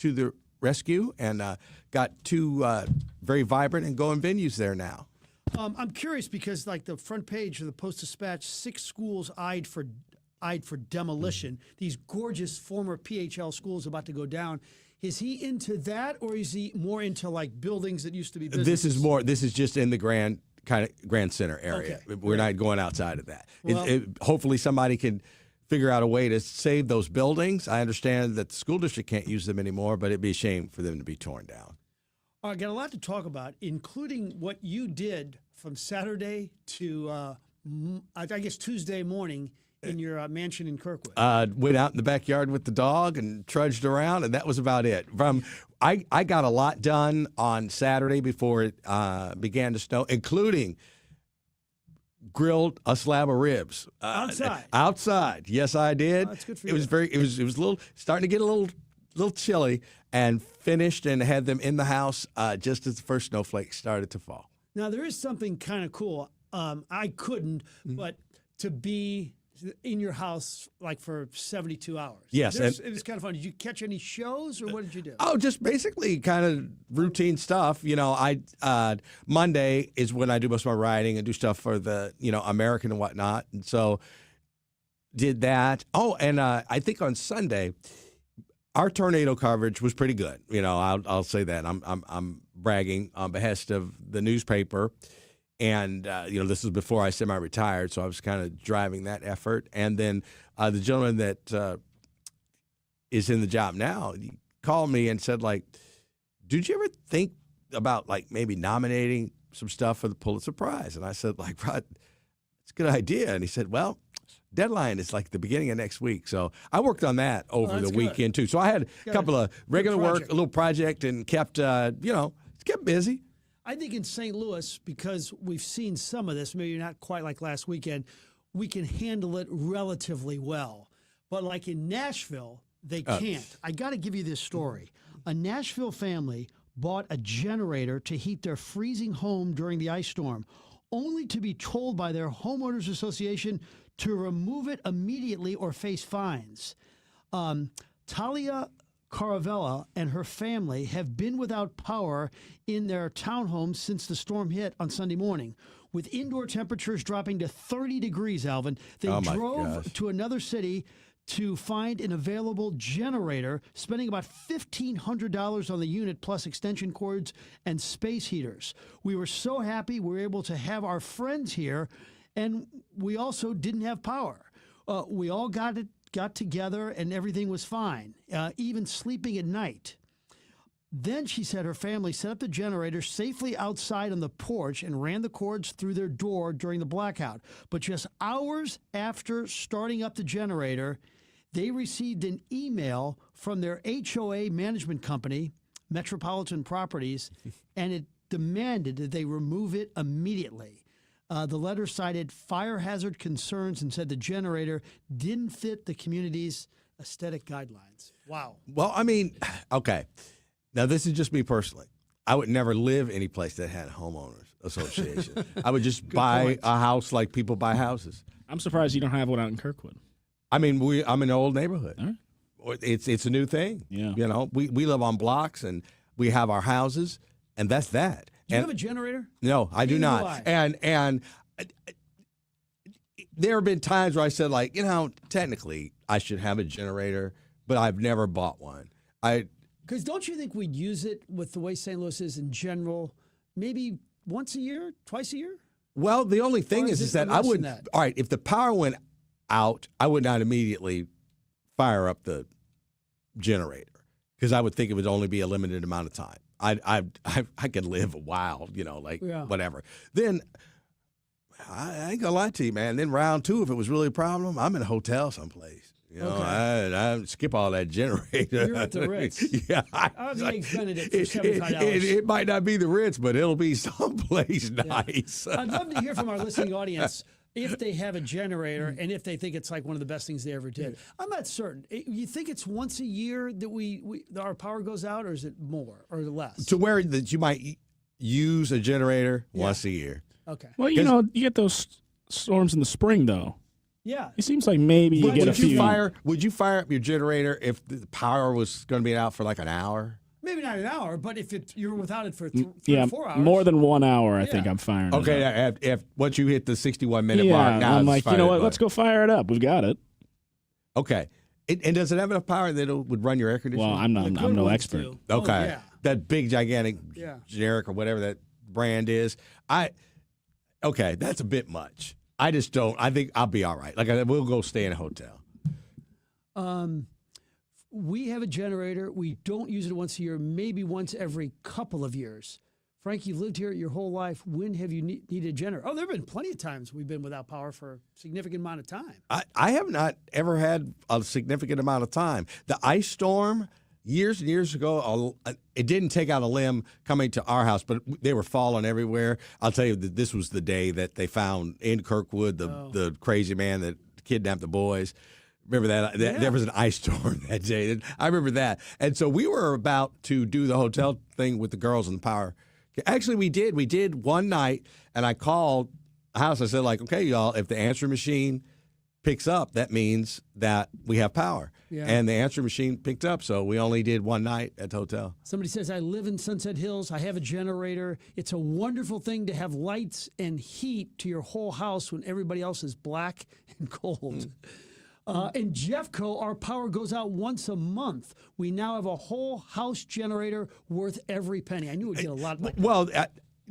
to the rescue and got two very vibrant and going venues there now. I'm curious because, like, the front page of the Post-Dispatch, 6 schools eyed for demolition. These gorgeous former PHL schools about to go down. Is he into that, or is he more into like buildings that used to be businesses? This is just in the Grand Center area. Okay. We're not going outside of that. Well, Hopefully somebody can figure out a way to save those buildings. I understand that the school district can't use them anymore, but it'd be a shame for them to be torn down. I got a lot to talk about, including what you did from Saturday to, I guess, Tuesday morning in your mansion in Kirkwood. Went out in the backyard with the dog and trudged around, and that was about it. I got a lot done on Saturday before it began to snow, including grilled a slab of ribs Outside. Outside, yes, I did. Oh, that's good for it you. was it was a little starting to get a little chilly, and finished and had them in the house just as the first snowflakes started to fall. Now there is something kind of cool. I couldn't, but to be in your house like for 72 hours. Yes, it was kind of fun. Did you catch any shows, or what did you do? Oh, just basically kind of routine stuff. You know, Monday is when I do most of my writing and do stuff for the American and whatnot, and so did that. Oh, and I think on Sunday our tornado coverage was pretty good. I'll say that. I'm bragging on behest of the newspaper. And, this was before I semi-retired, so I was kind of driving that effort. And then the gentleman that is in the job now, he called me and said, like, did you ever think about, like, maybe nominating some stuff for the Pulitzer Prize? And I said, like, Rod, it's a good idea. And he said, well, deadline is like the beginning of next week. So I worked on that over the weekend, too. So I had a couple of regular work, a little project, and kept, kept busy. I think in St. Louis, because we've seen some of this, maybe not quite like last weekend, we can handle it relatively well. But like in Nashville, they can't. I got to give you this story. A Nashville family bought a generator to heat their freezing home during the ice storm, only to be told by their homeowners association to remove it immediately or face fines. Talia Caravella and her family have been without power in their townhome since the storm hit on Sunday morning. With indoor temperatures dropping to 30 degrees, Alvin, they drove to another city to find an available generator, spending about $1,500 on the unit plus extension cords and space heaters. We were so happy we were able to have our friends here, and we also didn't have power. We all got together and everything was fine, even sleeping at night. Then she said her family set up the generator safely outside on the porch and ran the cords through their door during the blackout. But just hours after starting up the generator, they received an email from their HOA management company, Metropolitan Properties, and it demanded that they remove it immediately. The letter cited fire hazard concerns and said the generator didn't fit the community's aesthetic guidelines. Wow. Well, I mean, okay. Now, this is just me personally. I would never live any place that had a homeowners association. I would just buy a house like people buy houses. I'm surprised you don't have one out in Kirkwood. I mean, I'm in an old neighborhood. All right. It's a new thing. Yeah. We live on blocks and we have our houses, and that's that. Do you have a generator? No, I do not. And there have been times where I said, like, technically I should have a generator, but I've never bought one. Because don't you think we'd use it with the way St. Louis is in general, maybe once a year, twice a year? Well, the only thing is that I would. All right, if the power went out, I would not immediately fire up the generator because I would think it would only be a limited amount of time. I could live a while, whatever. Then I ain't gonna lie to you, man. Then round 2, if it was really a problem, I'm in a hotel someplace. I skip all that generator. You're at the Ritz. Yeah, the Eggs Benedict for $75. It might not be the Ritz, but it'll be someplace nice. I'd love to hear from our listening audience if they have a generator and if they think it's like one of the best things they ever did. I'm not certain. You think it's once a year that our power goes out, or is it more or less? To where that you might use a generator once a year. Okay. Well, you get those storms in the spring, though. Yeah. It seems like maybe you get a few. Would you fire up your generator if the power was going to be out for like an hour? Maybe not an hour, but if you're without it for 3 yeah, or 4 hours. more than 1 hour, I think I'm firing Okay, it up. if once you hit the 61-minute Yeah, mark, now I'm it's like, you know what? Let's go fire it up. We've got it. Okay. And does it have enough power that it would run your air conditioner? Well, I'm no expert. Do. Okay. Oh, yeah. That big, gigantic, generic or whatever that brand is. Okay, that's a bit much. I just don't. I think I'll be all right. Like, we'll go stay in a hotel. We have a generator. We don't use it once a year, maybe once every couple of years. Frank, you've lived here your whole life. When have you needed a generator? Oh, there have been plenty of times we've been without power for a significant amount of time. I have not ever had a significant amount of time. The ice storm years and years ago, it didn't take out a limb coming to our house, but they were falling everywhere. I'll tell you that this was the day that they found in Kirkwood the crazy man that kidnapped the boys. Remember that? There was an ice storm that day. I remember that. And so we were about to do the hotel thing with the girls and the power. Actually, we did. We did one night, and I called the house. I said, like, okay, y'all, if the answering machine picks up, that means that we have power. Yeah. And the answering machine picked up, so we only did one night at the hotel. Somebody says, I live in Sunset Hills. I have a generator. It's a wonderful thing to have lights and heat to your whole house when everybody else is black and cold. In Jeffco, our power goes out once a month. We now have a whole house generator worth every penny. I knew it would get a lot. Well,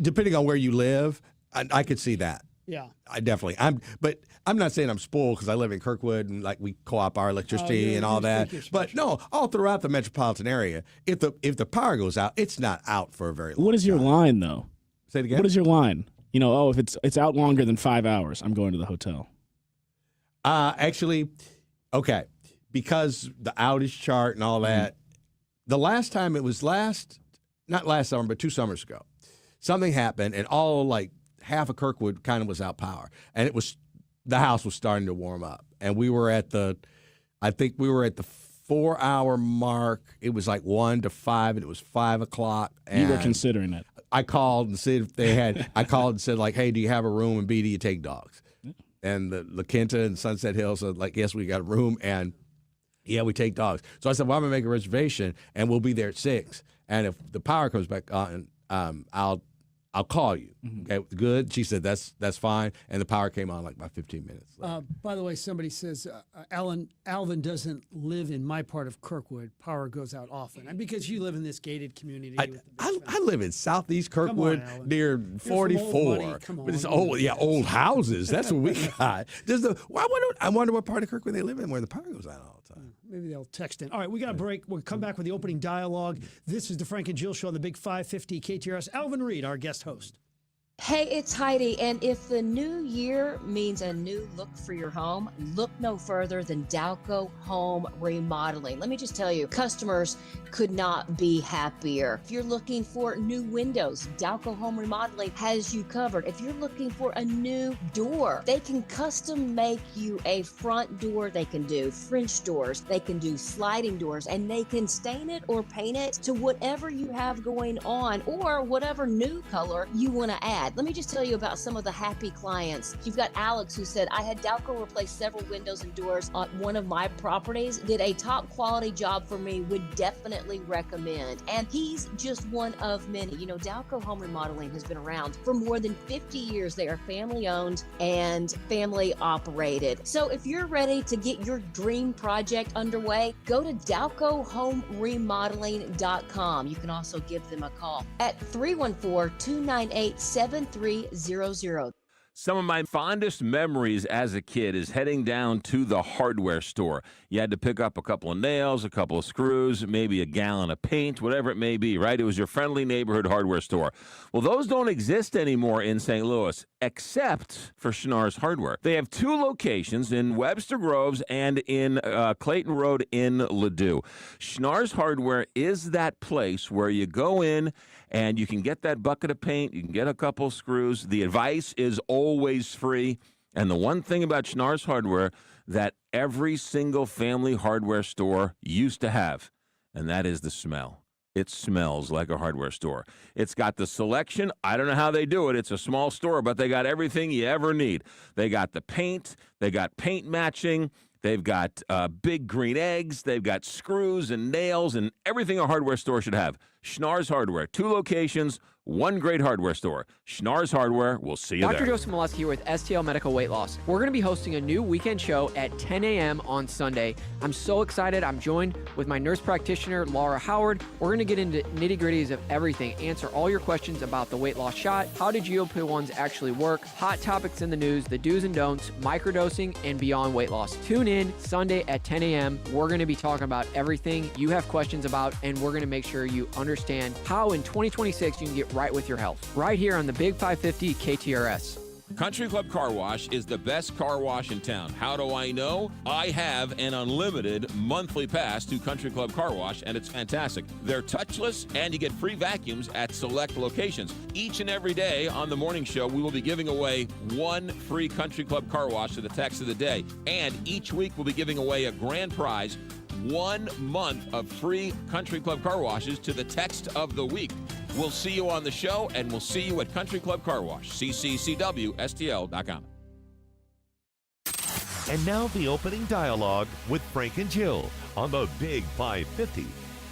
depending on where you live, I could see that. Yeah, I definitely. But I'm not saying I'm spoiled because I live in Kirkwood and like we co-op our electricity and all that. But no, all throughout the metropolitan area, if the power goes out, it's not out for a very long time. What is your line though? Say it again. What is your line? If it's out longer than 5 hours, I'm going to the hotel. Actually, okay, because the outage chart and all that, the last time it was not last summer, but 2 summers ago, something happened and all like half of Kirkwood kind of was out power. And the house was starting to warm up. And we were at the 4-hour mark. It was like 1 to 5 and it was 5 o'clock. And you were considering it. I called and said I called and said like, hey, do you have a room? And B, do you take dogs? And the La Quinta and Sunset Hills said, like, yes, we got a room, and, yeah, we take dogs. So I said, well, I'm going to make a reservation, and we'll be there at 6. And if the power comes back on, I'll call you. Okay, good. She said, that's fine. And the power came on like about 15 minutes later. By the way, somebody says, Alvin doesn't live in my part of Kirkwood. Power goes out often. And because you live in this gated community. I live in Southeast Kirkwood near 44. But it's old houses. That's what we got. I wonder what part of Kirkwood they live in where the power goes out all the time. Maybe they'll text in. All right, we got a break. We'll come back with the opening dialogue. This is the Frank and Jill Show on the Big 550 KTRS. Alvin Reed, our guest host. Hey, it's Heidi, and if the new year means a new look for your home, look no further than Dalco Home Remodeling. Let me just tell you, customers could not be happier. If you're looking for new windows, Dalco Home Remodeling has you covered. If you're looking for a new door, they can custom make you a front door. They can do French doors, they can do sliding doors, and they can stain it or paint it to whatever you have going on or whatever new color you want to add. Let me just tell you about some of the happy clients. You've got Alex who said, I had Dalco replace several windows and doors on one of my properties, did a top quality job for me, would definitely recommend. And he's just one of many. Dalco Home Remodeling has been around for more than 50 years. They are family owned and family operated. So if you're ready to get your dream project underway, go to DalcoHomeRemodeling.com. You can also give them a call at 314-298-7300. Some of my fondest memories as a kid is heading down to the hardware store. You had to pick up a couple of nails, a couple of screws, maybe a gallon of paint, whatever it may be, right? It was your friendly neighborhood hardware store. Well, those don't exist anymore in St. Louis, except for Schnarr's Hardware. They have 2 locations in Webster Groves and in Clayton Road in Ladue. Schnarr's Hardware is that place where you go in and you can get that bucket of paint, you can get a couple of screws. The advice is always free. And the one thing about Schnarr's Hardware that every single family hardware store used to have, and that is the smell. It smells like a hardware store. It's got the selection. I don't know how they do it. It's a small store, but they got everything you ever need. They got the paint. They got paint matching. They've got big green eggs. They've got screws and nails and everything a hardware store should have. Schnarr's Hardware, 2 locations, 1 great hardware store. Schnarr's Hardware, we'll see you there. Dr. Joseph Molesky here with STL Medical Weight Loss. We're going to be hosting a new weekend show at 10 a.m. on Sunday. I'm so excited. I'm joined with my nurse practitioner, Laura Howard. We're going to get into nitty-gritties of everything, answer all your questions about the weight loss shot, how do GLP-1s actually work, hot topics in the news, the do's and don'ts, microdosing, and beyond weight loss. Tune in Sunday at 10 a.m. We're going to be talking about everything you have questions about, and we're going to make sure you understand how in 2026 you can get right with your health. Right here on the Big 550 KTRS. Country Club Car Wash is the best car wash in town. How do I know? I have an unlimited monthly pass to Country Club Car Wash, and it's fantastic. They're touchless, and you get free vacuums at select locations. Each and every day on the morning show, we will be giving away 1 free Country Club Car Wash to the text of the day. And each week, we'll be giving away a grand prize, 1 month of free Country Club Car Washes to the text of the week. We'll see you on the show, and we'll see you at Country Club Car Wash, cccwstl.com. And now the opening dialogue with Frank and Jill on the Big 550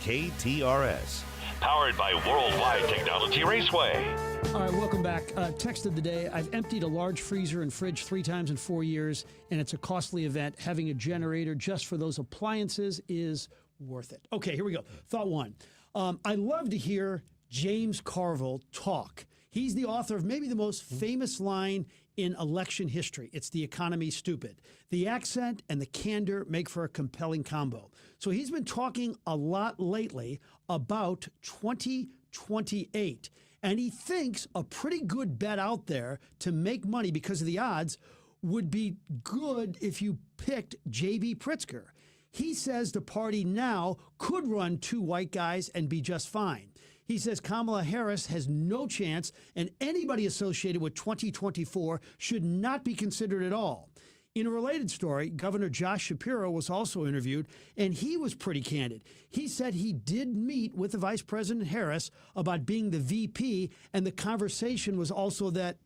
KTRS. Powered by Worldwide Technology Raceway. All right, welcome back. Text of the day. I've emptied a large freezer and fridge 3 times in 4 years, and it's a costly event. Having a generator just for those appliances is worth it. Okay, here we go. Thought 1. I love to hear James Carville talk. He's the author of maybe the most famous line in election history. It's "The economy's stupid." The accent and the candor make for a compelling combo. So he's been talking a lot lately about 2028. And he thinks a pretty good bet out there to make money because of the odds would be good if you picked J.B. Pritzker. He says the party now could run 2 white guys and be just fine. He says Kamala Harris has no chance, and anybody associated with 2024 should not be considered at all. In a related story, Governor Josh Shapiro was also interviewed, and he was pretty candid. He said he did meet with the Vice President Harris about being the VP, and the conversation was also that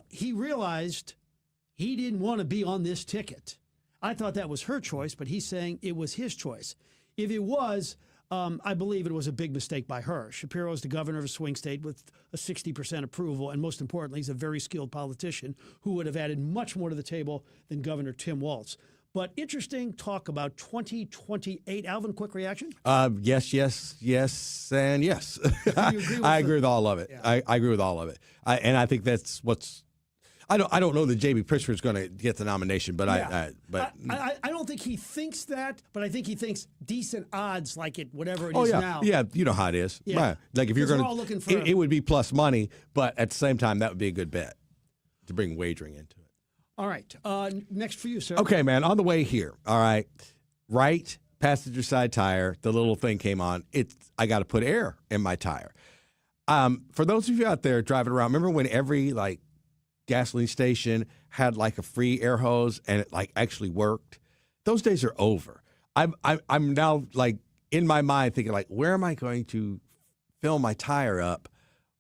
he realized he didn't want to be on this ticket. I thought that was her choice, but he's saying it was his choice. If it was, I believe it was a big mistake by her. Shapiro is the governor of a swing state with a 60% approval, and most importantly, he's a very skilled politician who would have added much more to the table than Governor Tim Walz. But interesting talk about 2028. Alvin, quick reaction? Yes, and yes. I agree with all of it. Yeah. I agree with all of it. And I think that's what's. I don't know that J.B. Pritzker is going to get the nomination, but I don't think he thinks that, but I think he thinks decent odds, like it whatever it is now. Yeah, you know how it is. Yeah. Right. Like if you're going to, it would be plus money, but at the same time, that would be a good bet to bring wagering into it. All right, next for you, sir. Okay, man. On the way here, all right, right passenger side tire. The little thing came on. I got to put air in my tire. For those of you out there driving around, remember when every gasoline station had a free air hose and it actually worked? Those days are over. I'm now in my mind thinking where am I going to fill my tire up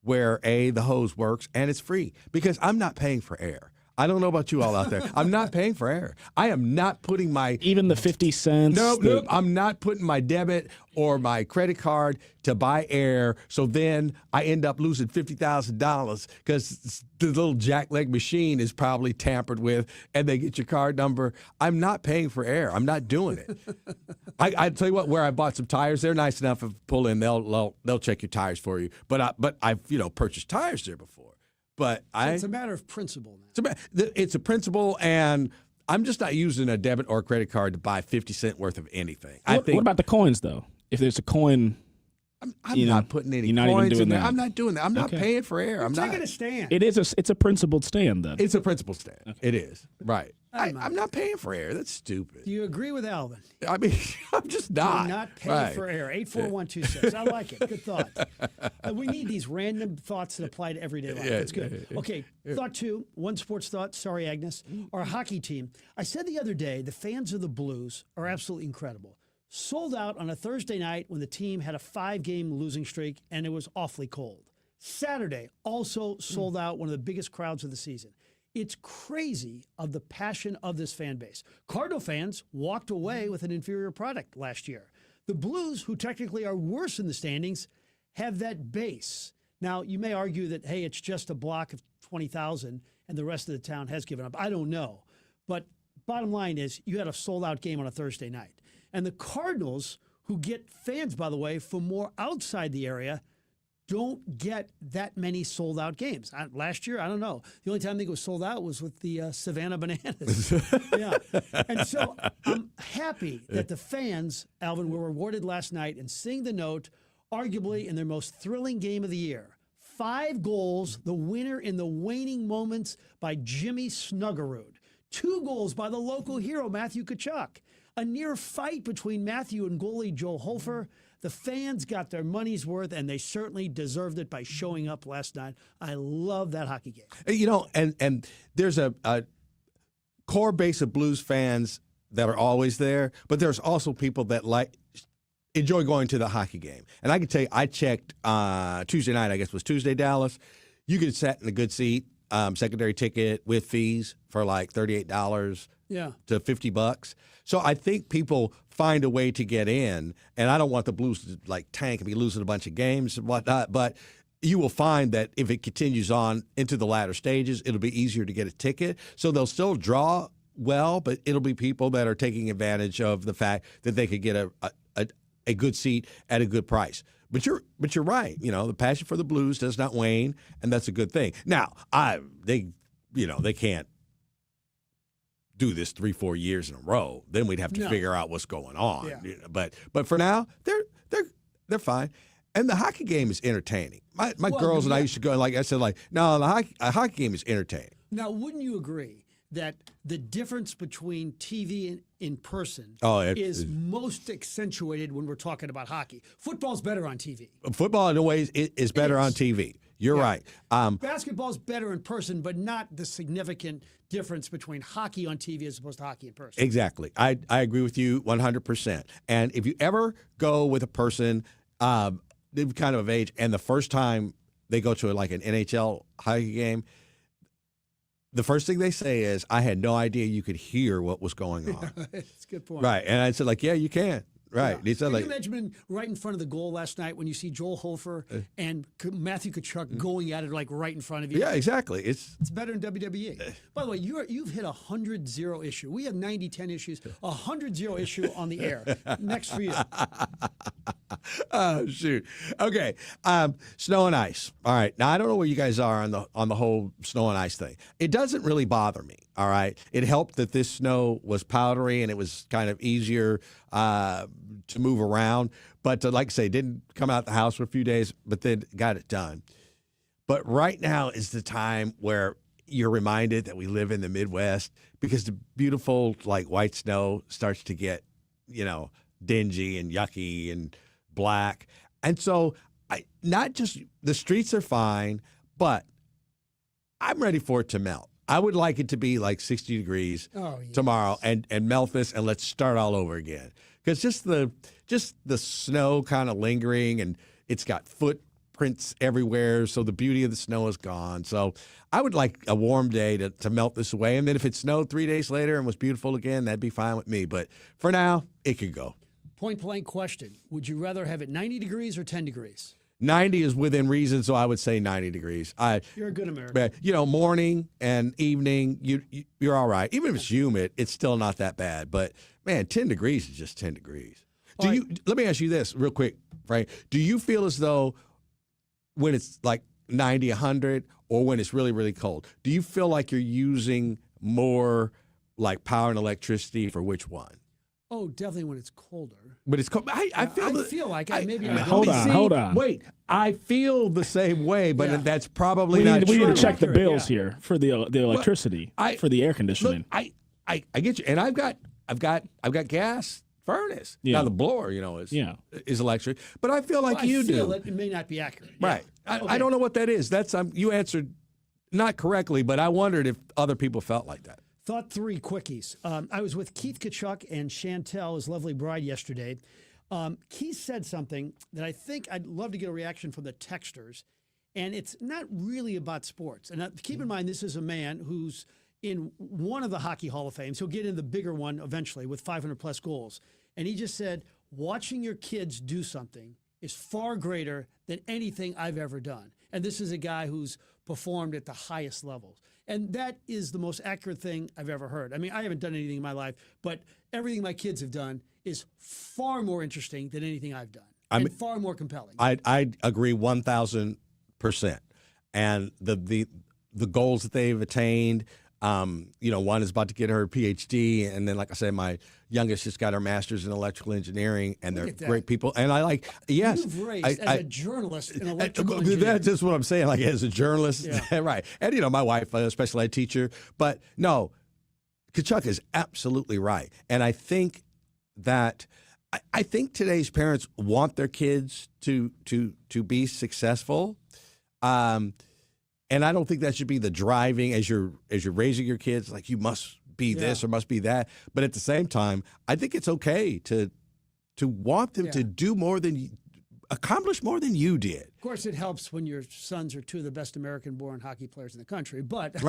where the hose works and it's free? Because I'm not paying for air. I don't know about you all out there. I'm not paying for air. I am not putting even the 50 cents. Nope. I'm not putting my debit or my credit card to buy air. So then I end up losing $50,000 because the little jackleg machine is probably tampered with, and they get your card number. I'm not paying for air. I'm not doing it. I tell you what, where I bought some tires, they're nice enough to pull in. They'll check your tires for you. But I've purchased tires there before. But it's a matter of principle now. It's a principle, and I'm just not using a debit or a credit card to buy 50 cents worth of anything. What about the coins, though? If there's a coin, I'm not putting any coins in there. I'm not doing that. I'm not paying for air. I'm taking a stand. It's a principled stand, then. It's a principled stand. Okay. It is. Right. I'm not paying for air. That's stupid. Do you agree with Alvin? I mean, I'm just not. You're not paying for air. 84126. I like it. Good thought. We need these random thoughts that apply to everyday life. That's good. Okay. Thought 2. One sports thought. Sorry, Agnes. Our hockey team. I said the other day, the fans of the Blues are absolutely incredible. sold out on a Thursday night when the team had a 5-game losing streak and it was awfully cold. Saturday also sold out, one of the biggest crowds of the season. It's crazy of the passion of this fan base. Cardinal fans walked away with an inferior product last year. The Blues, who technically are worse in the standings, have that base. Now, you may argue that, hey, it's just a block of 20,000 and the rest of the town has given up. I don't know. But bottom line is you had a sold-out game on a Thursday night. And the Cardinals, who get fans, by the way, from more outside the area, don't get that many sold-out games. Last year, I don't know. The only time I think it was sold out was with the Savannah Bananas. Yeah. And so I'm happy that the fans, Alvin, were rewarded last night and seeing the note, arguably in their most thrilling game of the year. 5 goals, the winner in the waning moments by Jimmy Snuggerud. 2 goals by the local hero, Matthew Tkachuk. A near fight between Matthew and goalie Joel Hofer. The fans got their money's worth, and they certainly deserved it by showing up last night. I love that hockey game. You know, and there's a core base of Blues fans that are always there, but there's also people that enjoy going to the hockey game. And I can tell you, I checked Tuesday night, I guess it was Tuesday, Dallas. You could sit in a good seat, secondary ticket with fees for like $38 to $50. So I think people find a way to get in, and I don't want the Blues to like tank and be losing a bunch of games and whatnot, but you will find that if it continues on into the latter stages, it'll be easier to get a ticket. So they'll still draw well, but it'll be people that are taking advantage of the fact that they could get a good seat at a good price. But you're right. You know, the passion for the Blues does not wane, and that's a good thing. Now, they can't do this 3-4 years in a row. Then we'd have to figure out what's going on. Yeah. But for now, they're fine. And the hockey game is entertaining. My girls and I used to go, like I said, a hockey game is entertaining. Now, wouldn't you agree that the difference between TV and in person is most accentuated when we're talking about hockey? Football's better on TV. Football, in a way, is better on TV. You're right. Basketball's better in person, but not the significant difference between hockey on TV as opposed to hockey in person. Exactly. I agree with you 100%. And if you ever go with a person kind of age, and the first time they go to like an NHL hockey game, the first thing they say is, I had no idea you could hear what was going on. That's a good point. Right. And I said, like, yeah, you can. Right. Yeah. He said, can you imagine being right in front of the goal last night when you see Joel Hofer and Matthew Tkachuk going at it like right in front of you? Yeah, exactly. It's better than WWE. By the way, you've hit 100-0 issue. We have 90-10 issues. 100-0 issue on the air. Next for you. Oh, shoot. Okay. Snow and ice. All right. Now, I don't know where you guys are on the whole snow and ice thing. It doesn't really bother me. All right. It helped that this snow was powdery and it was kind of easier to move around. But like I say, didn't come out the house for a few days, but then got it done. But right now is the time where you're reminded that we live in the Midwest, because the beautiful like white snow starts to get, dingy and yucky and black. And so not just the streets are fine, but I'm ready for it to melt. I would like it to be like 60 degrees tomorrow and melt this, and let's start all over again. Because just the snow kind of lingering, and it's got footprints everywhere, so the beauty of the snow is gone. So I would like a warm day to melt this away. And then if it snowed 3 days later and was beautiful again, that'd be fine with me. But for now, it could go. Point blank question. Would you rather have it 90 degrees or 10 degrees? 90 is within reason, so I would say 90 degrees. You're a good American. But, morning and evening, you're all right. Even if it's humid, it's still not that bad. But, man, 10 degrees is just 10 degrees. Let me ask you this real quick, Frank. Do you feel as though when it's like 90, 100, or when it's really, really cold, do you feel like you're using more like power and electricity for which one? Oh, definitely when it's colder. But it's cold. I feel like maybe. Hold on. Wait, I feel the same way, but that's probably not true. We need to check the bills here for the electricity for the air conditioning. Look, I get you, and I've got gas furnace. Yeah. Now the blower, is electric, but I feel like you do. It may not be accurate. Right. Yeah. I don't know what that is. That's you answered not correctly, but I wondered if other people felt like that. Thought 3 quickies. I was with Keith Kachuk and Chantel, his lovely bride, yesterday. Keith said something that I think I'd love to get a reaction from the texters, and it's not really about sports. And keep in mind, this is a man who's in one of the Hockey Hall of Fames. He'll get in the bigger one eventually with 500-plus goals. And he just said, watching your kids do something is far greater than anything I've ever done. And this is a guy who's performed at the highest levels. And that is the most accurate thing I've ever heard. I mean, I haven't done anything in my life, but everything my kids have done is far more interesting than anything I've done, and far more compelling. I agree 1,000%. And the goals that they've attained, one is about to get her PhD, and then, like I said, my youngest just got her master's in electrical engineering, and they're great people. And You've raised as a journalist in electrical engineering. That's just what I'm saying. Like, as a journalist, right? And my wife, a special ed teacher. But no, Kachuk is absolutely right, and I think that I think today's parents want their kids to be successful. And I don't think that should be the driving as you're raising your kids, like you must be this or must be that. But at the same time, I think it's okay to want them to do more than accomplish more than you did. Of course, it helps when your sons are 2 of the best American-born hockey players in the country, but it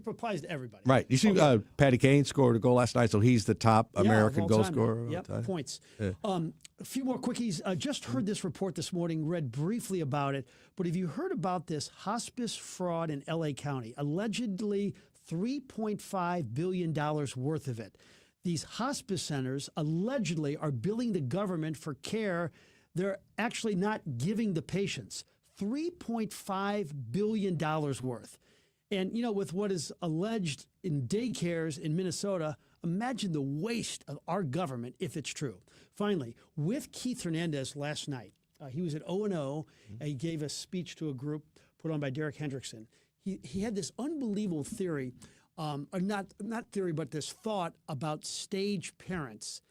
applies to everybody. Right. You see, Patty Kane scored a goal last night, so he's the top American goal scorer. Yep, points. Yeah. A few more quickies. Just heard this report this morning, read briefly about it, but have you heard about this hospice fraud in L.A. County? Allegedly $3.5 billion worth of it. These hospice centers allegedly are billing the government for care they're actually not giving the patients. $3.5 billion worth. And, with what is alleged in daycares in Minnesota, imagine the waste of our government if it's true. Finally, with Keith Hernandez last night, he was at O&O, and he gave a speech to a group put on by Derek Hendrickson. He had this unbelievable theory, or not theory, but this thought about stage parents,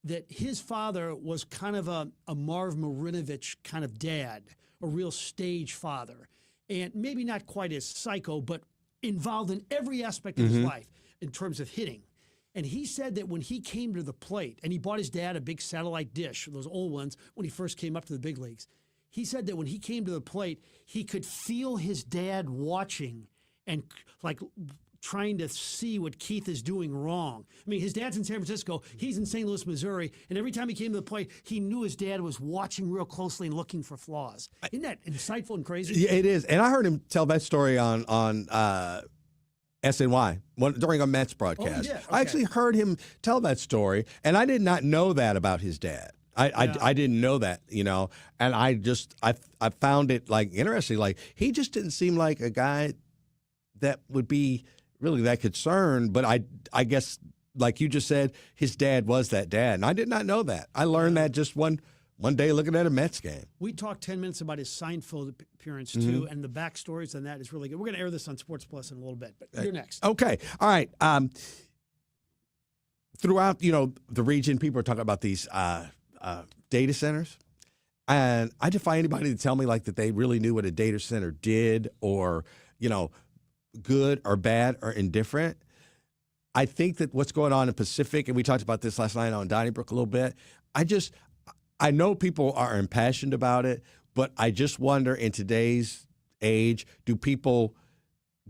that his father was kind of a Marv Marinovich kind of dad, a real stage father, and maybe not quite as psycho, but involved in every aspect of his life in terms of hitting. And he said that when he came to the plate, and he bought his dad a big satellite dish, those old ones, when he first came up to the big leagues, he said that when he came to the plate, he could feel his dad watching and trying to see what Keith is doing wrong. I mean, his dad's in San Francisco, he's in St. Louis, Missouri, and every time he came to the plate, he knew his dad was watching real closely and looking for flaws. Isn't that insightful and crazy? Yeah, it is. And I heard him tell that story on SNY during a Mets broadcast. Oh, he did? Okay. I actually heard him tell that story, and I did not know that about his dad. I didn't know that, and I found it interesting. Like, he just didn't seem like a guy that would be really that concerned, but I guess, like you just said, his dad was that dad, and I did not know that. I learned that just one day looking at a Mets game. We talked 10 minutes about his Seinfeld appearance, too, and the backstories on that is really good. We're going to air this on Sports Plus in a little bit, but you're next. Okay. All right. Throughout, the region, people are talking about these data centers, and I defy anybody to tell me that they really knew what a data center did, or, good or bad or indifferent. I think that what's going on in Pacific, and we talked about this last night on Donnybrook a little bit, I know people are impassioned about it, but I just wonder, in today's age, do people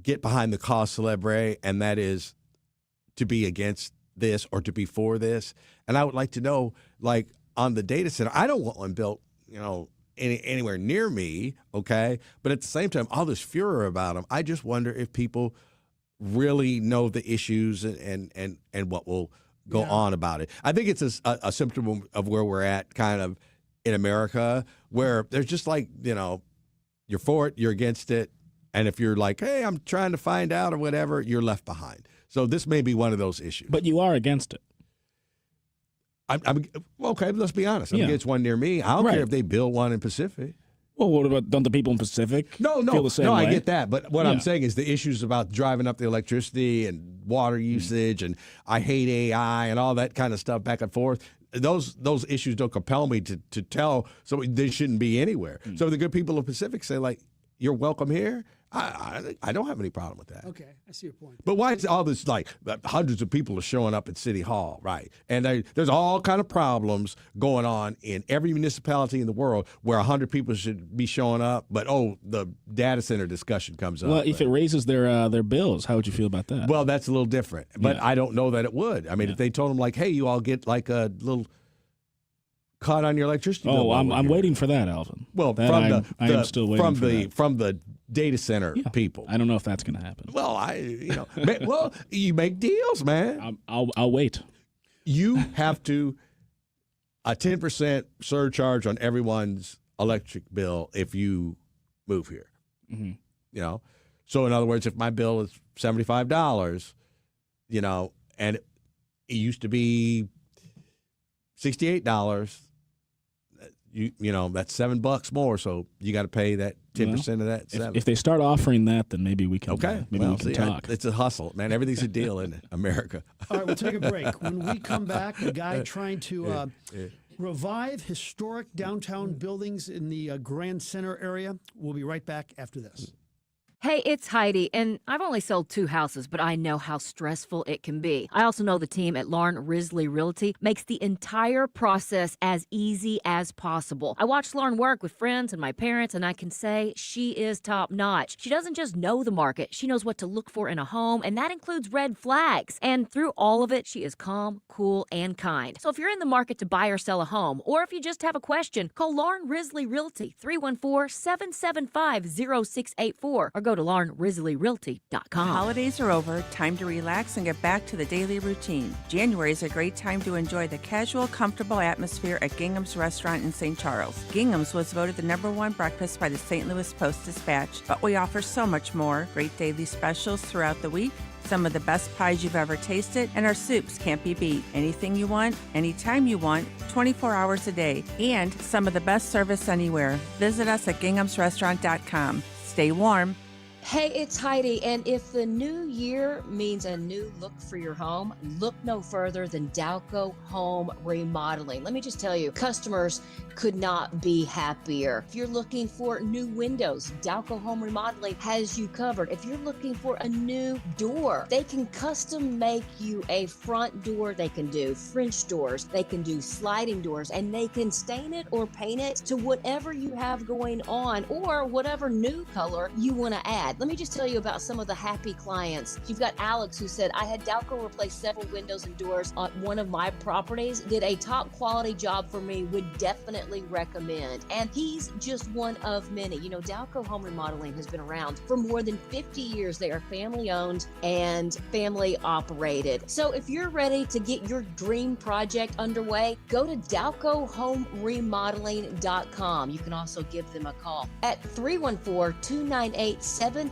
get behind the cause célèbre, and that is to be against this or to be for this? And I would like to know, on the data center, I don't want one built, anywhere near me, okay? But at the same time, all this furor about them, I just wonder if people really know the issues and what will go on about it. I think it's a symptom of where we're at kind of in America, where there's just you're for it, you're against it, and if you're hey, I'm trying to find out or whatever, you're left behind. So this may be one of those issues. But you are against it. I'm okay. Let's be honest. I'm against one near me. I don't care if they build one in Pacific. Well, what about, don't the people in Pacific feel the same way? I get that. But what I'm saying is the issues about driving up the electricity and water usage, and I hate AI and all that kind of stuff back and forth. Those issues don't compel me to tell. So they shouldn't be anywhere. So the good people of Pacific say you're welcome here. I don't have any problem with that. Okay, I see your point. But why is all this like hundreds of people are showing up at City Hall, right? And there's all kind of problems going on in every municipality in the world where 100 people should be showing up, but the data center discussion comes up. Well, if it raises their bills, how would you feel about that? Well, that's a little different, but Yeah. I don't know that it would. I mean, if they told them like, hey, you all get like a little cut on your electricity bill. I'm waiting for that, Alvin. Well, that I am still waiting for that. from the data center people. I don't know if that's going to happen. Well, you make deals, man. I'll wait. You have to a 10% surcharge on everyone's electric bill if you move here. Mm-hmm. You know, so in other words, if my bill is $75, you know, and it used to be $68. You know that's $7 more, so you got to pay that 10% of that. If they start offering that, then maybe we can. Okay, maybe we can talk. It's a hustle, man. Everything's a deal in America. All right, we'll take a break. When we come back, a guy trying to revive historic downtown buildings in the Grand Center area. We'll be right back after this. Hey, it's Heidi, and I've only sold 2 houses, but I know how stressful it can be. I also know the team at Lauren Risley Realty makes the entire process as easy as possible. I watched Lauren work with friends and my parents, and I can say she is top-notch. She doesn't just know the market, she knows what to look for in a home, and that includes red flags. And through all of it, she is calm, cool, and kind. So if you're in the market to buy or sell a home, or if you just have a question, call Lauren Risley Realty, 314-775-0684, or go to LaurenRisleyRealty.com. Holidays are over, time to relax and get back to the daily routine. January is a great time to enjoy the casual, comfortable atmosphere at Gingham's Restaurant in St. Charles. Gingham's was voted the #1 breakfast by the St. Louis Post-Dispatch, but we offer so much more. Great daily specials throughout the week, some of the best pies you've ever tasted, and our soups can't be beat. Anything you want, anytime you want, 24 hours a day, and some of the best service anywhere. Visit us at ginghamsrestaurant.com. Stay warm. Hey, it's Heidi, and if the new year means a new look for your home, look no further than Dalco Home Remodeling. Let me just tell you, customers could not be happier. If you're looking for new windows, Dalco Home Remodeling has you covered. If you're looking for a new door, they can custom make you a front door. They can do French doors, they can do sliding doors, and they can stain it or paint it to whatever you have going on or whatever new color you want to add. Let me just tell you about some of the happy clients. You've got Alex who said, I had Dalco replace several windows and doors on one of my properties, did a top quality job for me, would definitely recommend. And he's just one of many. You know, Dalco Home Remodeling has been around for more than 50 years. They are family owned and family operated. So if you're ready to get your dream project underway, go to DalcoHomeRemodeling.com. You can also give them a call at 314-298-7300.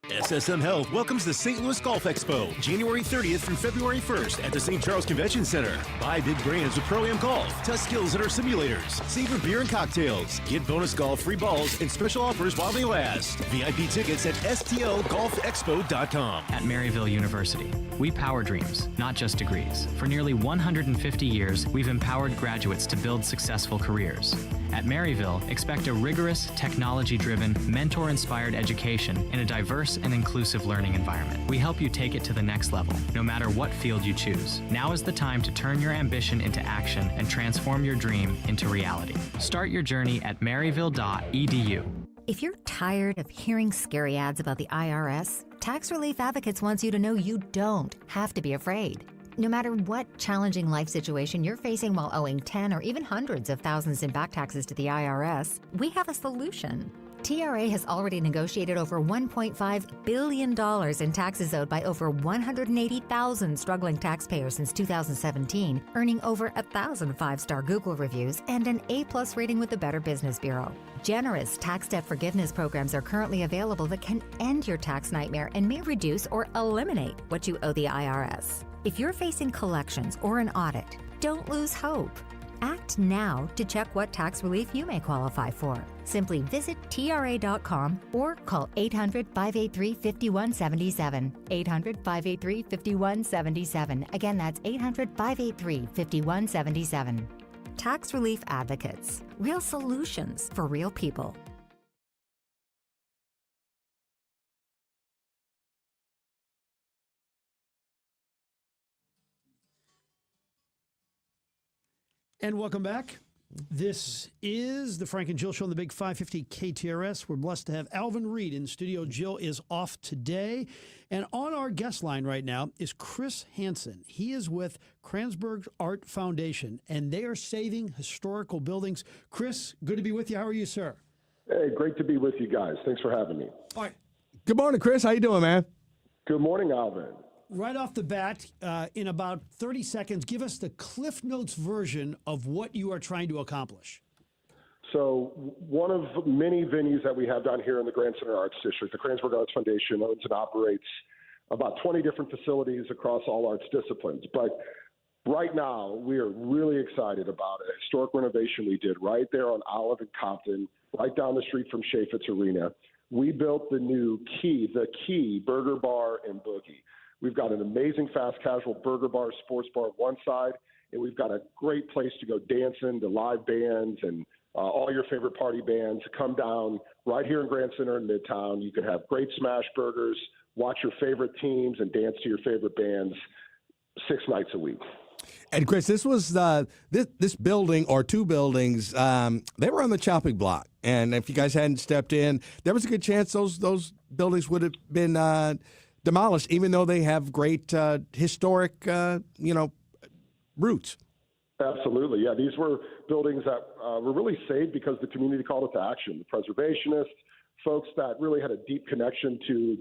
SSM Health welcomes the St. Louis Golf Expo, January 30th through February 1st at the St. Charles Convention Center. Buy big brands of Pro-Am Golf, test skills at our simulators, savor beer and cocktails, get bonus golf, free balls, and special offers while they last. VIP tickets at stlgolfexpo.com. At Maryville University, we power dreams, not just degrees. For nearly 150 years, we've empowered graduates to build successful careers. At Maryville, expect a rigorous, technology-driven, mentor-inspired education in a diverse and inclusive learning environment. We help you take it to the next level, no matter what field you choose. Now is the time to turn your ambition into action and transform your dream into reality. Start your journey at maryville.edu. If you're tired of hearing scary ads about the IRS, Tax Relief Advocates wants you to know you don't have to be afraid. No matter what challenging life situation you're facing while owing 10 or even hundreds of thousands in back taxes to the IRS, we have a solution. TRA has already negotiated over $1.5 billion in taxes owed by over 180,000 struggling taxpayers since 2017, earning over 1,000 5-star Google reviews and an A+ rating with the Better Business Bureau. Generous tax debt forgiveness programs are currently available that can end your tax nightmare and may reduce or eliminate what you owe the IRS. If you're facing collections or an audit, don't lose hope. Act now to check what tax relief you may qualify for. Simply visit TRA.com or call 800-583-5177. 800-583-5177. Again, that's 800-583-5177. Tax Relief Advocates. Real solutions for real people. And welcome back. This is the Frank and Jill Show on the Big 550 KTRS. We're blessed to have Alvin Reed in studio. Jill is off today. And on our guest line right now is Chris Hansen. He is with Kranzberg Art Foundation, and they are saving historical buildings. Chris, good to be with you. How are you, sir? Hey, great to be with you guys. Thanks for having me. All right. Good morning, Chris. How you doing, man? Good morning, Alvin. Right off the bat, in about 30 seconds, give us the Cliff Notes version of what you are trying to accomplish. So one of many venues that we have down here in the Grand Center Arts District, the Kranzberg Arts Foundation owns and operates about 20 different facilities across all arts disciplines. But right now, we are really excited about a historic renovation we did right there on Olive and Compton, right down the street from Chaffetz Arena. We built the new the Key Burger Bar and Boogie. We've got an amazing fast casual burger bar, sports bar on one side, and we've got a great place to go dancing, to live bands and all your favorite party bands. Come down right here in Grand Center in Midtown. You can have great smash burgers, watch your favorite teams, and dance to your favorite bands 6 nights a week. And Chris, this was this building or two buildings. They were on the chopping block, and if you guys hadn't stepped in, there was a good chance those buildings would have been demolished, even though they have great historic, roots. Absolutely, yeah. These were buildings that were really saved because the community called it to action. The preservationists, folks that really had a deep connection to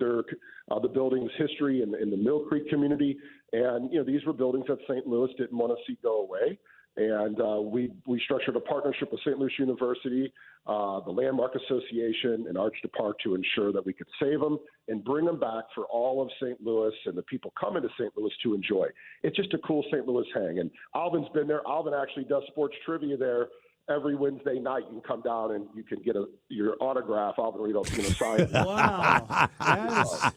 the building's history in the Mill Creek community, and these were buildings that St. Louis didn't want to see go away. And we structured a partnership with St. Louis University, the Landmark Association, and Archdepark to ensure that we could save them and bring them back for all of St. Louis and the people coming to St. Louis to enjoy. It's just a cool St. Louis hang. And Alvin's been there. Alvin actually does sports trivia there every Wednesday night. You can come down and you can get your autograph. Alvin Reed will sign it. Wow,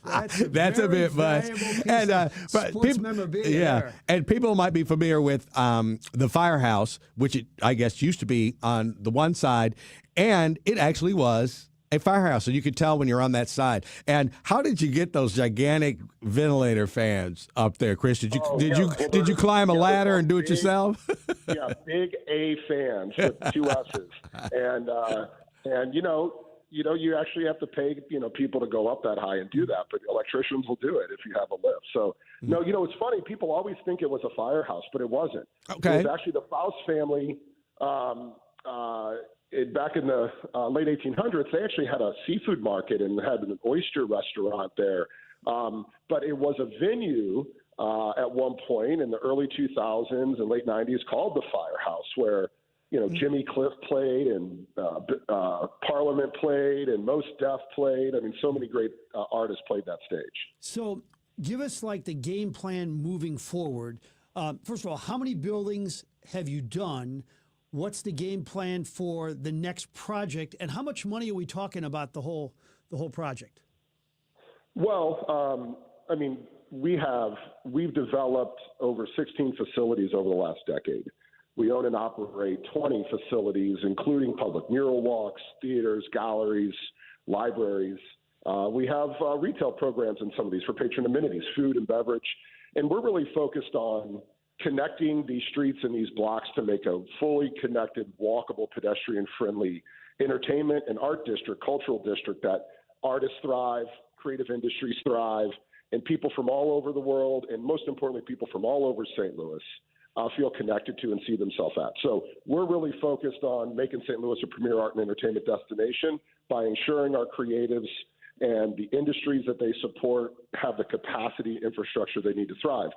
that's a bit much. And but sports memorabilia. Yeah, there. and people might be familiar with the firehouse, which I guess used to be on the one side, and it actually was a firehouse, so you could tell when you're on that side. And how did you get those gigantic ventilator fans up there, Chris? Did you climb a ladder and do it yourself? Yeah, big A fans with 2 S's, and you actually have to pay people to go up that high and do that, but electricians will do it if you have a lift. So no, it's funny. People always think it was a firehouse, but it wasn't. Okay, it was actually the Faust family. Back in the late 1800s, they actually had a seafood market and had an oyster restaurant there. But it was a venue at one point in the early 2000s and late 90s called the Firehouse, where Jimmy Cliff played and Parliament played and Mos Def played. I mean, so many great artists played that stage. So give us the game plan moving forward. First of all, how many buildings have you done? What's the game plan for the next project, and how much money are we talking about the whole project? Well, we've developed over 16 facilities over the last decade. We own and operate 20 facilities, including public mural walks, theaters, galleries, libraries. We have retail programs in some of these for patron amenities, food and beverage, and we're really focused on connecting these streets and these blocks to make a fully connected, walkable, pedestrian-friendly entertainment and art district, cultural district that artists thrive, creative industries thrive, and people from all over the world, and most importantly, people from all over St. Louis feel connected to and see themselves at. So we're really focused on making St. Louis a premier art and entertainment destination by ensuring our creatives and the industries that they support have the capacity infrastructure they need to thrive.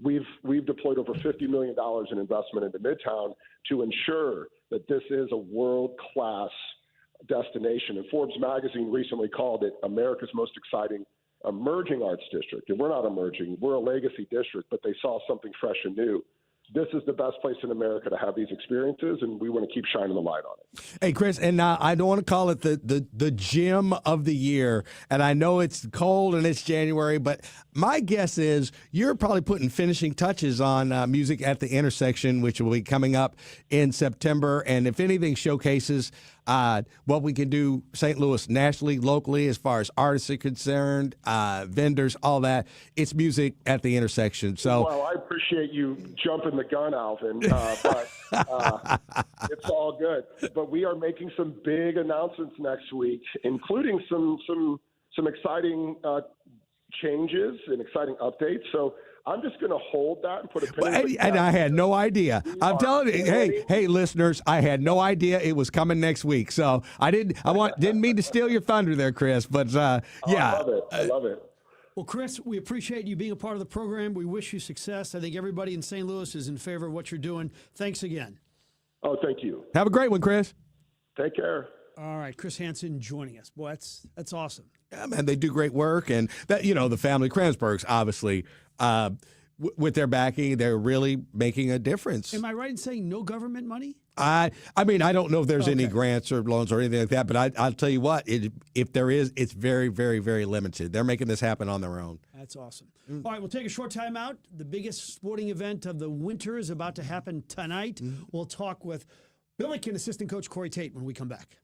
We've deployed over $50 million in investment into Midtown to ensure that this is a world-class destination. And Forbes magazine recently called it America's most exciting emerging arts district. And we're not emerging. We're a legacy district, but they saw something fresh and new. This is the best place in America to have these experiences, and we want to keep shining the light on it. Hey, Chris, and I don't want to call it the gym of the year, and I know it's cold and it's January, but my guess is you're probably putting finishing touches on Music at the Intersection, which will be coming up in September. And if anything showcases what we can do St. Louis nationally, locally, as far as artists are concerned, vendors, all that, it's Music at the Intersection. So, well, I appreciate you jumping the gun, Alvin, but it's all good. But we are making some big announcements next week, including some exciting changes and exciting updates. So I'm just going to hold that and put a pin in it. And I had no idea. I'm telling you, hey, listeners, I had no idea it was coming next week. So didn't mean to steal your thunder there, Chris. But yeah, I love it. Well, Chris, we appreciate you being a part of the program. We wish you success. I think everybody in St. Louis is in favor of what you're doing. Thanks again. Oh, thank you. Have a great one, Chris. Take care. All right, Chris Hansen joining us. Boy, that's awesome. Yeah, man, they do great work, and that the family Kranzbergs, obviously, with their backing, they're really making a difference. Am I right in saying no government money? I mean, I don't know if there's any grants or loans or anything like that, but I'll tell you what, if there is, it's very, very, very limited. They're making this happen on their own. That's awesome. All right, we'll take a short time out. The biggest sporting event of the winter is about to happen tonight. We'll talk with Billiken assistant coach Corey Tate when we come back.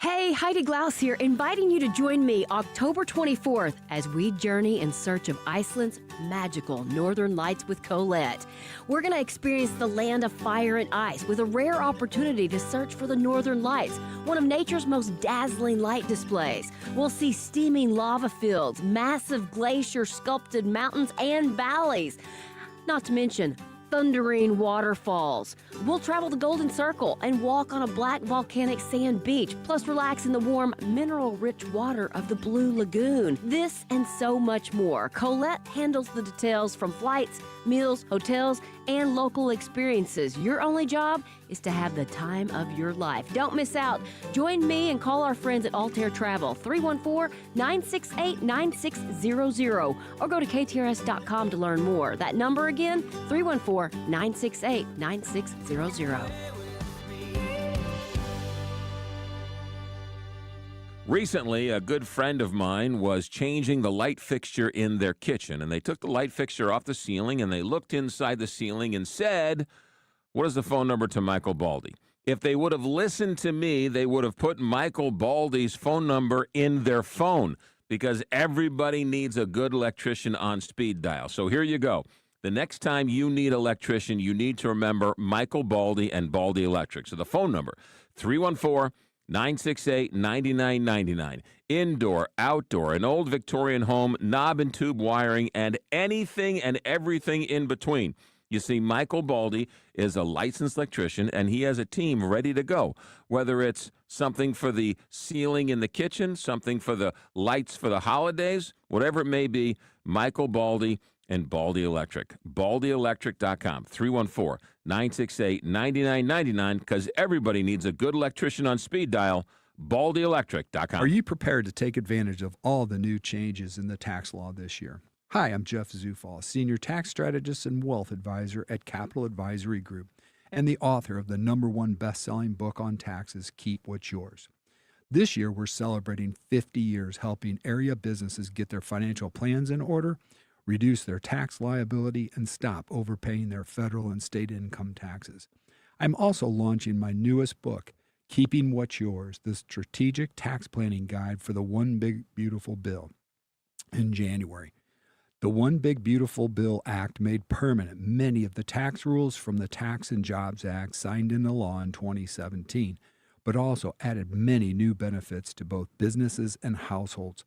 Hey, Heidi Glaus here, inviting you to join me October 24th as we journey in search of Iceland's magical northern lights with Colette. We're going to experience the land of fire and ice with a rare opportunity to search for the northern lights, one of nature's most dazzling light displays. We'll see steaming lava fields, massive glacier sculpted mountains and valleys, not to mention thundering waterfalls. We'll travel the Golden Circle and walk on a black volcanic sand beach, plus relax in the warm, mineral-rich water of the Blue Lagoon. This and so much more. Colette handles the details from flights, meals, hotels, and local experiences. Your only job is to have the time of your life. Don't miss out. Join me and call our friends at Altair Travel, 314-968-9600, or go to KTRS.com to learn more. That number again, 314-968-9600. Recently, a good friend of mine was changing the light fixture in their kitchen, and they took the light fixture off the ceiling, and they looked inside the ceiling and said, "What is the phone number to Michael Baldy?" If they would have listened to me, they would have put Michael Baldy's phone number in their phone, because everybody needs a good electrician on speed dial. So here you go. The next time you need an electrician, you need to remember Michael Baldy and Baldy Electric. So the phone number, 314-968-9999. Indoor, outdoor, an old Victorian home, knob and tube wiring, and anything and everything in between. You see, Michael Baldy is a licensed electrician, and he has a team ready to go. Whether it's something for the ceiling in the kitchen, something for the lights for the holidays, whatever it may be, Michael Baldy and Baldy Electric. BaldyElectric.com, 314-968-9999, because everybody needs a good electrician on speed dial. BaldyElectric.com. Are you prepared to take advantage of all the new changes in the tax law this year? Hi, I'm Jeff Zufall, Senior Tax Strategist and Wealth Advisor at Capital Advisory Group, and the author of the #1 best-selling book on taxes, Keep What's Yours. This year, we're celebrating 50 years helping area businesses get their financial plans in order, reduce their tax liability, and stop overpaying their federal and state income taxes. I'm also launching my newest book, Keeping What's Yours, the Strategic Tax Planning Guide for the One Big Beautiful Bill, in January. The One Big Beautiful Bill Act made permanent many of the tax rules from the Tax and Jobs Act signed into law in 2017, but also added many new benefits to both businesses and households.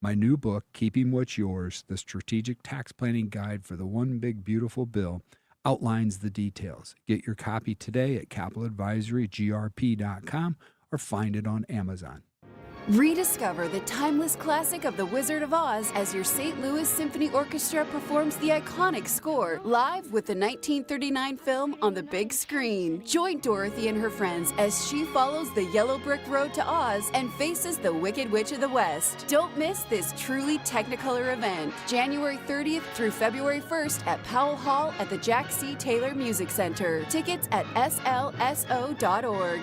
My new book, Keeping What's Yours, the Strategic Tax Planning Guide for the One Big Beautiful Bill, outlines the details. Get your copy today at capitaladvisorygrp.com or find it on Amazon. Rediscover the timeless classic of The Wizard of Oz as your St. Louis Symphony Orchestra performs the iconic score live with the 1939 film on the big screen. Join Dorothy and her friends as she follows the yellow brick road to Oz and faces the Wicked Witch of the West. Don't miss this truly Technicolor event, January 30th through February 1st at Powell Hall at the Jack C. Taylor Music Center. Tickets at slso.org.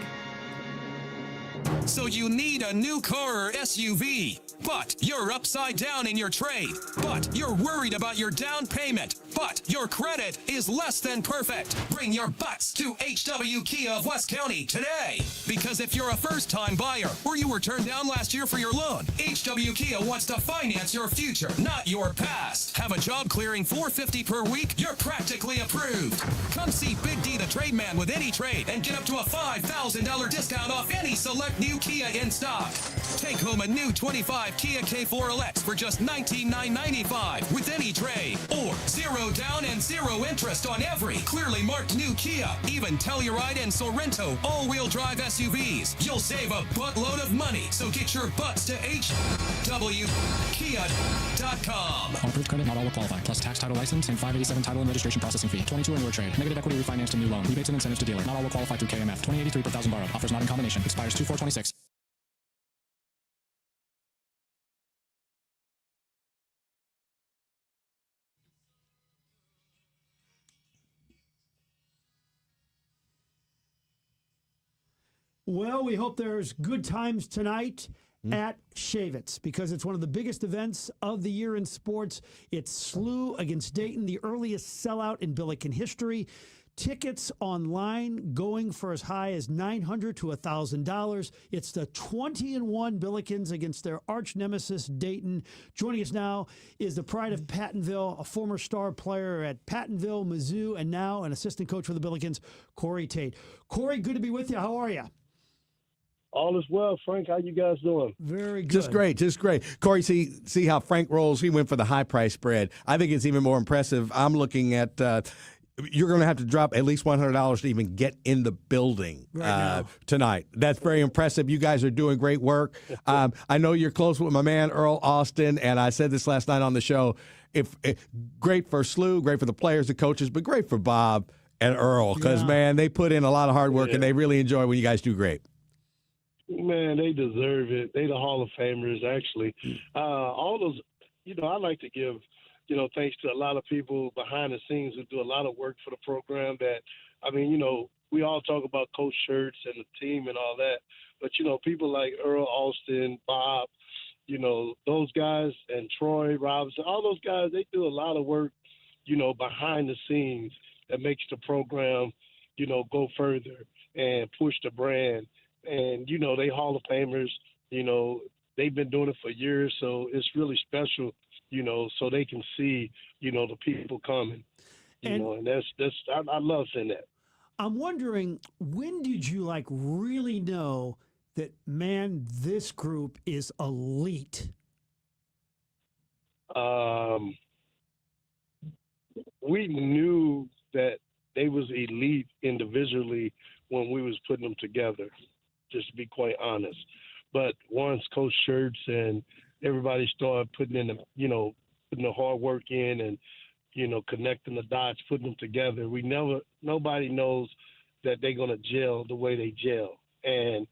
So you need a new car or SUV, but you're upside down in your trade, but you're worried about your down payment, but your credit is less than perfect. Bring your butts to HW Kia of West County today. Because if you're a first-time buyer or you were turned down last year for your loan, HW Kia wants to finance your future, not your past. Have a job clearing $450 per week? You're practically approved. Come see Big D the trade man with any trade and get up to a $5,000 discount off any select new Kia in stock. Take home a new 25 Kia K4LX for just $19,995 with any trade. Or zero down and zero interest on every clearly marked new Kia. Even Telluride and Sorrento all-wheel drive SUVs. You'll save a buttload of money. So get your butts to HWKia.com. On approved credit, not all will qualify. Plus tax, title, license, and $587 title and registration processing fee. 22 or newer trade. Negative equity refinanced and new loan. Rebates and incentives to dealer. Not all will qualify through KMF. 2083 per thousand borrowed. Offers not in combination. Expires 2/4/26. Well, we hope there's good times tonight at Shavitz because it's one of the biggest events of the year in sports. It's SLU against Dayton, the earliest sellout in Billiken history. Tickets online going for as high as $900 to $1,000. It's the 20-1 Billikens against their arch nemesis Dayton. Joining us now is the pride of Pattonville, a former star player at Pattonville, Mizzou, and now an assistant coach for the Billikens, Corey Tate. Corey, good to be with you. How are you? All is well, Frank. How you guys doing? Very good. Just great, just great. Corey, see how Frank rolls. He went for the high price spread. I think it's even more impressive. I'm looking at you're going to have to drop at least $100 to even get in the building tonight. That's very impressive. You guys are doing great work. I know you're close with my man Earl Austin, and I said this last night on the show. Great for SLU, great for the players, the coaches, but great for Bob and Earl because man, they put in a lot of hard work and they really enjoy when you guys do great. Man, they deserve it. They the Hall of Famers, actually. All those, I like to give, thanks to a lot of people behind the scenes who do a lot of work for the program that, we all talk about Coach Shirts and the team and all that. But, people like Earl Austin, Bob, those guys, and Troy Robinson, all those guys, they do a lot of work, behind the scenes that makes the program, go further and push the brand. And, they Hall of Famers, they've been doing it for years. So it's really special, so they can see, the people coming, and that's I love seeing that. I'm wondering, when did you really know that, man, this group is elite? We knew that they was elite individually when we was putting them together. Just to be quite honest. But once Coach Shirts and everybody started putting in putting the hard work in and, connecting the dots, putting them together, nobody knows that they're going to gel the way they gel. And,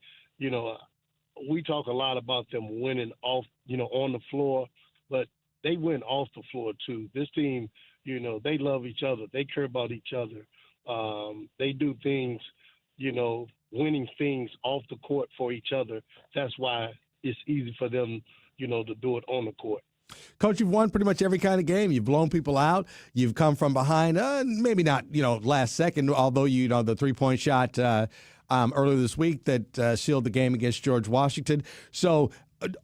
we talk a lot about them winning off, on the floor, but they win off the floor too. This team, they love each other. They care about each other. They do things, winning things off the court for each other. That's why it's easy for them, to do it on the court. Coach, you've won pretty much every kind of game. You've blown people out. You've come from behind, maybe not, last second, although, the three-point shot earlier this week that sealed the game against George Washington. So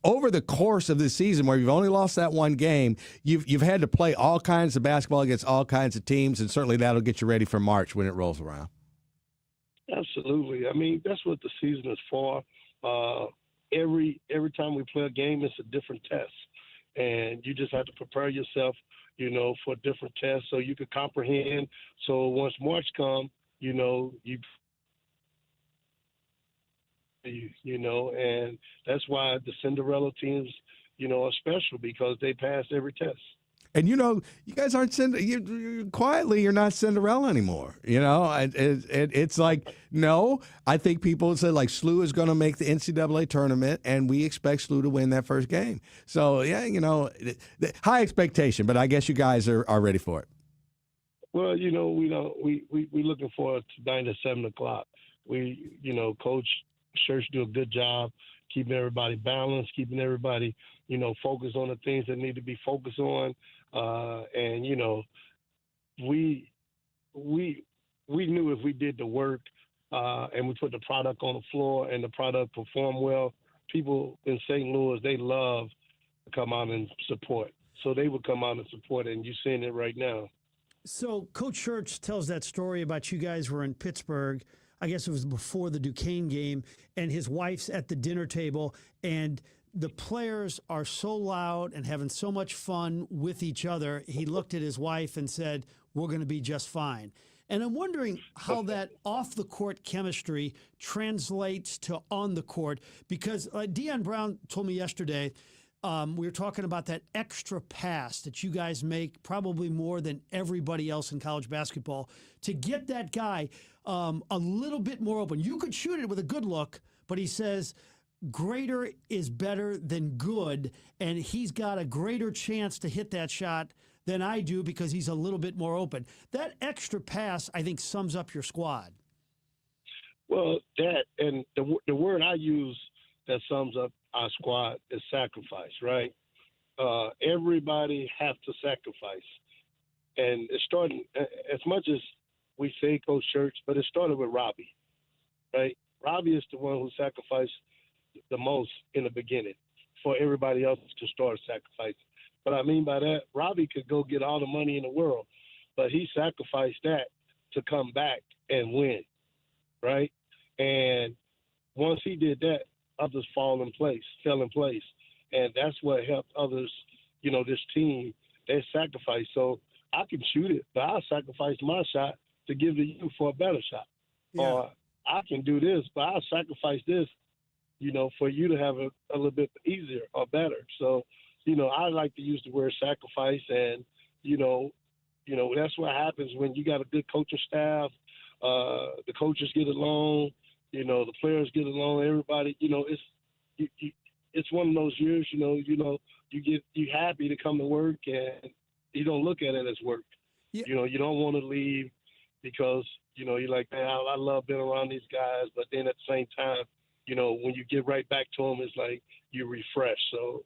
over the course of this season where you've only lost that one game, you've had to play all kinds of basketball against all kinds of teams, and certainly that'll get you ready for March when it rolls around. Absolutely. That's what the season is for. Every time we play a game, it's a different test. And you just have to prepare yourself, for different tests so you can comprehend. So once March comes, and that's why the Cinderella teams, are special because they pass every test. And you guys aren't quietly. You're not Cinderella anymore. It's like no. I think people said SLU is going to make the NCAA tournament, and we expect SLU to win that first game. So yeah, high expectation, but I guess you guys are ready for it. Well, we looking forward to tonight at 7:00. We, Coach, Church do a good job keeping everybody balanced, keeping everybody, focused on the things that need to be focused on. And we knew if we did the work and we put the product on the floor and the product performed well, people in St. Louis, they love to come out and support. So they would come out and support, and you're seeing it right now. So Coach Church tells that story about you guys were in Pittsburgh. I guess it was before the Duquesne game, and his wife's at the dinner table, and the players are so loud and having so much fun with each other. He looked at his wife and said, "We're going to be just fine." And I'm wondering how that off-the-court chemistry translates to on the court, because Deion Brown told me yesterday, we were talking about that extra pass that you guys make, probably more than everybody else in college basketball, to get that guy a little bit more open. You could shoot it with a good look, but he says greater is better than good, and he's got a greater chance to hit that shot than I do because he's a little bit more open. That extra pass, I think, sums up your squad. Well, that and the word I use that sums up our squad is sacrifice, right? Everybody have to sacrifice. And it started, as much as we say Coach Church, but it started with Robbie, right? Robbie is the one who sacrificed the most in the beginning for everybody else to start sacrificing. What I mean by that, Robbie could go get all the money in the world, but he sacrificed that to come back and win, right? And once he did that, others fell in place. And that's what helped others, this team, they sacrificed. So I can shoot it, but I'll sacrifice my shot to give to you for a better shot. Yeah. Or I can do this, but I'll sacrifice this, for you to have a little bit easier or better. So, I like to use the word sacrifice, and, that's what happens when you got a good coaching staff. The coaches get along, the players get along, everybody, it's one of those years, you happy to come to work and you don't look at it as work. Yeah. You don't want to leave because, you're like, man, I love being around these guys. But then at the same time, when you get right back to them, it's like you refresh. So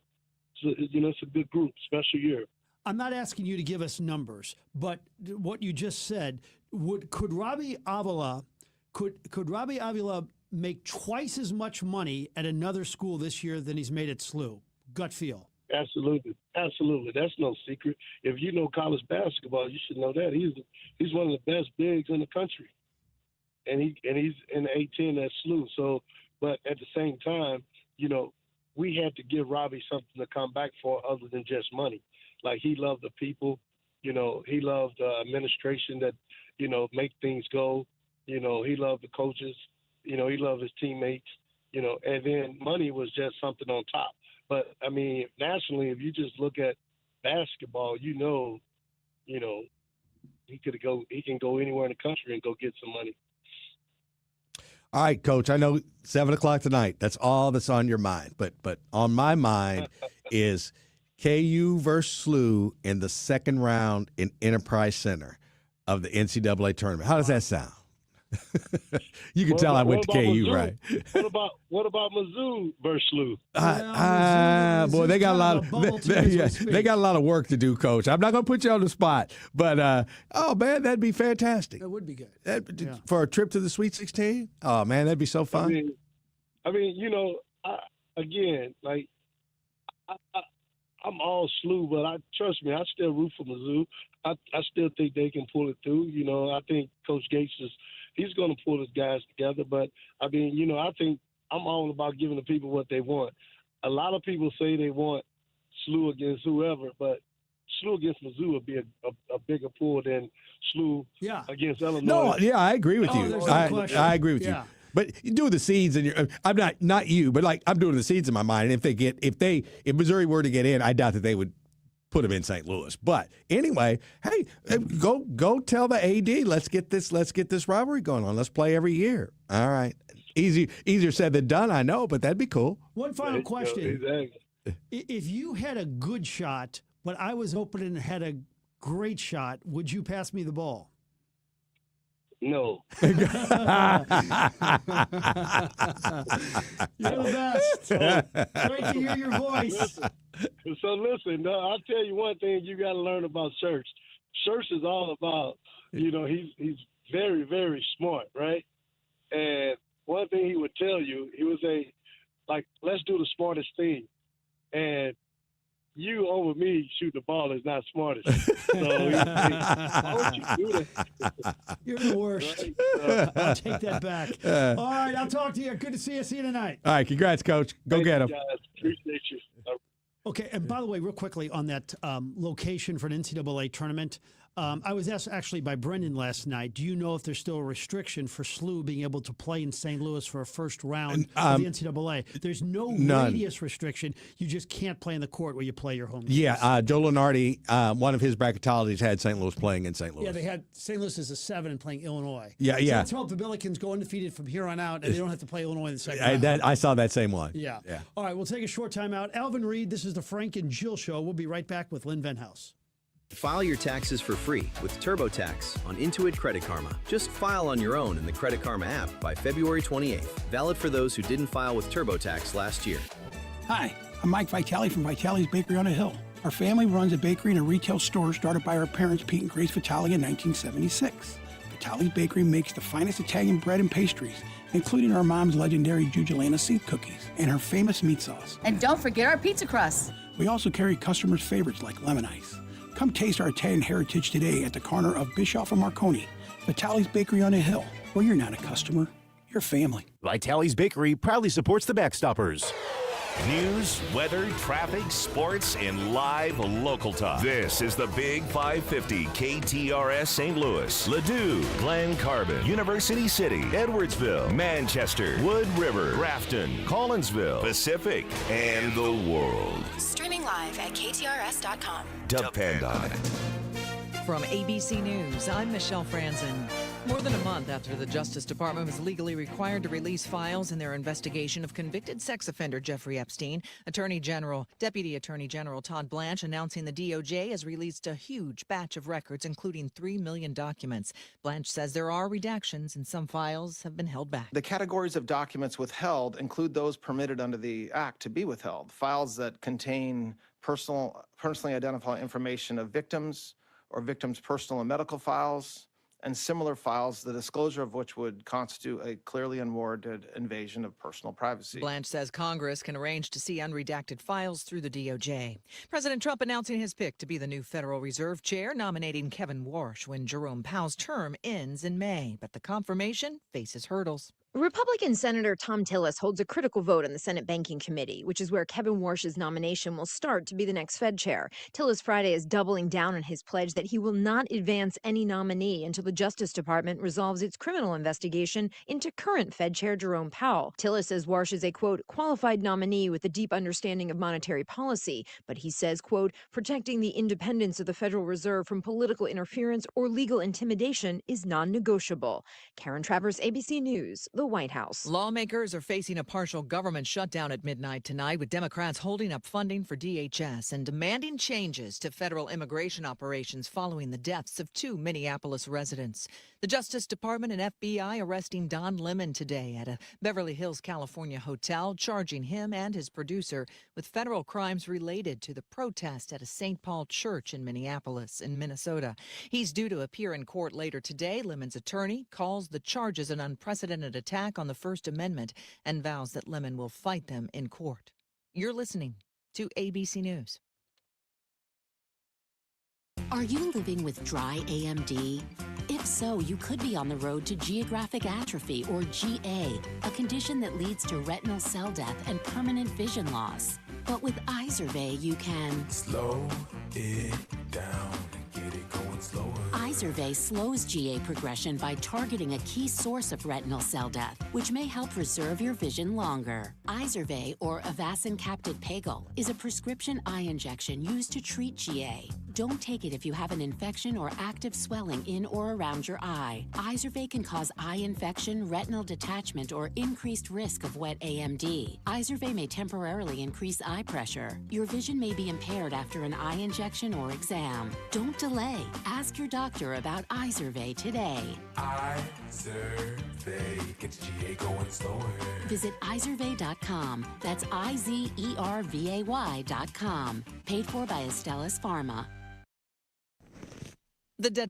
it's a good group, special year. I'm not asking you to give us numbers, but what you just said, could Robbie Avila make twice as much money at another school this year than he's made at SLU? Gut feel. Absolutely. That's no secret. If you know college basketball, you should know that. He's one of the best bigs in the country. And he's in the A-10 at SLU. So, but at the same time, we had to give Robbie something to come back for other than just money. Like, he loved the people, he loved the administration that, make things go. He loved the coaches, he loved his teammates, and then money was just something on top. But, I mean, nationally, if you just look at basketball, he can go anywhere in the country and go get some money. All right, Coach, I know 7 o'clock tonight. That's all that's on your mind. But on my mind is KU versus SLU in the second round in Enterprise Center of the NCAA tournament. How does that sound? You can tell I went to KU, Mizzou? right? What about Mizzou versus SLU? Boy, they got a lot of they got a lot of work to do, Coach. I'm not going to put you on the spot, but oh man, that'd be fantastic. That would be good for a trip to the Sweet 16. Oh man, that'd be so fun. I mean, I'm all SLU, but trust me, I still root for Mizzou. I still think they can pull it through. I think Coach Gates he's going to pull his guys together. But, I mean, I think I'm all about giving the people what they want. A lot of people say they want SLU against whoever, but SLU against Mizzou would be a bigger pull than SLU against Illinois. No, yeah, I agree with you. I agree with you. But you do the seeds, and I'm not you, but like I'm doing the seeds in my mind. And if Missouri were to get in, I doubt that they would put them in St. Louis. But anyway, hey, go tell the AD, let's get this rivalry going on. Let's play every year. All right, easier said than done, I know, but that'd be cool. One final question: exactly. If you had a good shot, but I was open and had a great shot, would you pass me the ball? No. You're the best. Great to hear your voice. So listen, I'll tell you one thing you got to learn about Church. Church is all about, he's very, very smart, right? And one thing he would tell you, he would say, let's do the smartest thing. And you over me shoot the ball is not smartest. So why would you do that? You're the worst. Right? I'll take that back. All right, I'll talk to you. Good to see you. See you tonight. All right, congrats, Coach. Go get him. Guys, appreciate you. Okay, and by the way, real quickly on that location for an NCAA tournament, I was asked actually by Brendan last night, do you know if there's still a restriction for SLU being able to play in St. Louis for a first round of the NCAA? There's none. Radius restriction. You just can't play in the court where you play your home games. Yeah, Joe Lenardi, one of his bracketologies had St. Louis playing in St. Louis. Yeah, they had St. Louis as a 7 and playing Illinois. Yeah. So let's hope the Billikens go undefeated from here on out and they don't have to play Illinois in the second round. I saw that same one. Yeah. All right, we'll take a short time out. Alvin Reed, this is the Frank and Jill Show. We'll be right back with Lynn Venhouse. File your taxes for free with TurboTax on Intuit Credit Karma. Just file on your own in the Credit Karma app by February 28th. Valid for those who didn't file with TurboTax last year. Hi, I'm Mike Vitale from Vitale's Bakery on a Hill. Our family runs a bakery and a retail store started by our parents, Pete and Grace Vitale, in 1976. Vitale's Bakery makes the finest Italian bread and pastries, including our mom's legendary Giugiulana seed cookies and her famous meat sauce. And don't forget our pizza crust. We also carry customers' favorites like lemon ice. Come taste our Italian heritage today at the corner of Bischoff and Marconi. Vitale's Bakery on a Hill, where you're not a customer, you're family. Vitale's Bakery proudly supports the Backstoppers. News, weather, traffic, sports, and live local talk. This is the Big 550 KTRS St. Louis, Ladue, Glen Carbon, University City, Edwardsville, Manchester, Wood River, Grafton, Collinsville, Pacific, and the world. Streaming live at KTRS.com. Depend on it. From ABC News, I'm Michelle Franzen. More than a month after the Justice Department was legally required to release files in their investigation of convicted sex offender Jeffrey Epstein, Deputy Attorney General Todd Blanche announcing the DOJ has released a huge batch of records, including 3 million documents. Blanche says there are redactions and some files have been held back. The categories of documents withheld include those permitted under the Act to be withheld. Files that contain personally identifiable information of victims or victims' personal and medical files, and similar files, the disclosure of which would constitute a clearly unwarranted invasion of personal privacy. Blanche says Congress can arrange to see unredacted files through the DOJ. President Trump announcing his pick to be the new Federal Reserve Chair, nominating Kevin Warsh when Jerome Powell's term ends in May. But the confirmation faces hurdles. Republican Senator Tom Tillis holds a critical vote on the Senate Banking Committee, which is where Kevin Warsh's nomination will start to be the next Fed chair. Tillis Friday is doubling down on his pledge that he will not advance any nominee until the Justice Department resolves its criminal investigation into current Fed chair Jerome Powell. Tillis says Warsh is a, quote, qualified nominee with a deep understanding of monetary policy, but he says, quote, protecting the independence of the Federal Reserve from political interference or legal intimidation is non-negotiable. Karen Travers, ABC News, the White House. Lawmakers are facing a partial government shutdown at midnight tonight, with Democrats holding up funding for DHS and demanding changes to federal immigration operations following the deaths of 2 Minneapolis residents. The Justice Department and FBI arresting Don Lemon today at a Beverly Hills, California hotel, charging him and his producer with federal crimes related to the protest at a St. Paul church in Minneapolis, in Minnesota. He's due to appear in court later today. Lemon's attorney calls the charges an unprecedented attack on the First Amendment and vows that Lemon will fight them in court. You're listening to ABC News. Are you living with dry AMD? If so, you could be on the road to geographic atrophy, or GA, a condition that leads to retinal cell death and permanent vision loss. But with Izervay, you can slow it down and get it going slower. Izervay slows GA progression by targeting a key source of retinal cell death, which may help preserve your vision longer. Izervay, or Avastin Capted Pagel, is a prescription eye injection used to treat GA. Don't take it if you have an infection or active swelling in or around your eye. Izervay can cause eye infection, retinal detachment, or increased risk of wet AMD. Izervay may temporarily increase eye pressure. Your vision may be impaired after an eye injection or exam. Don't delay. Ask your doctor about Izervay today. Izervay, get your GA going slower. Visit Izervay.com. That's IZERVAY.com. Paid for by Astellas Pharma. The dead.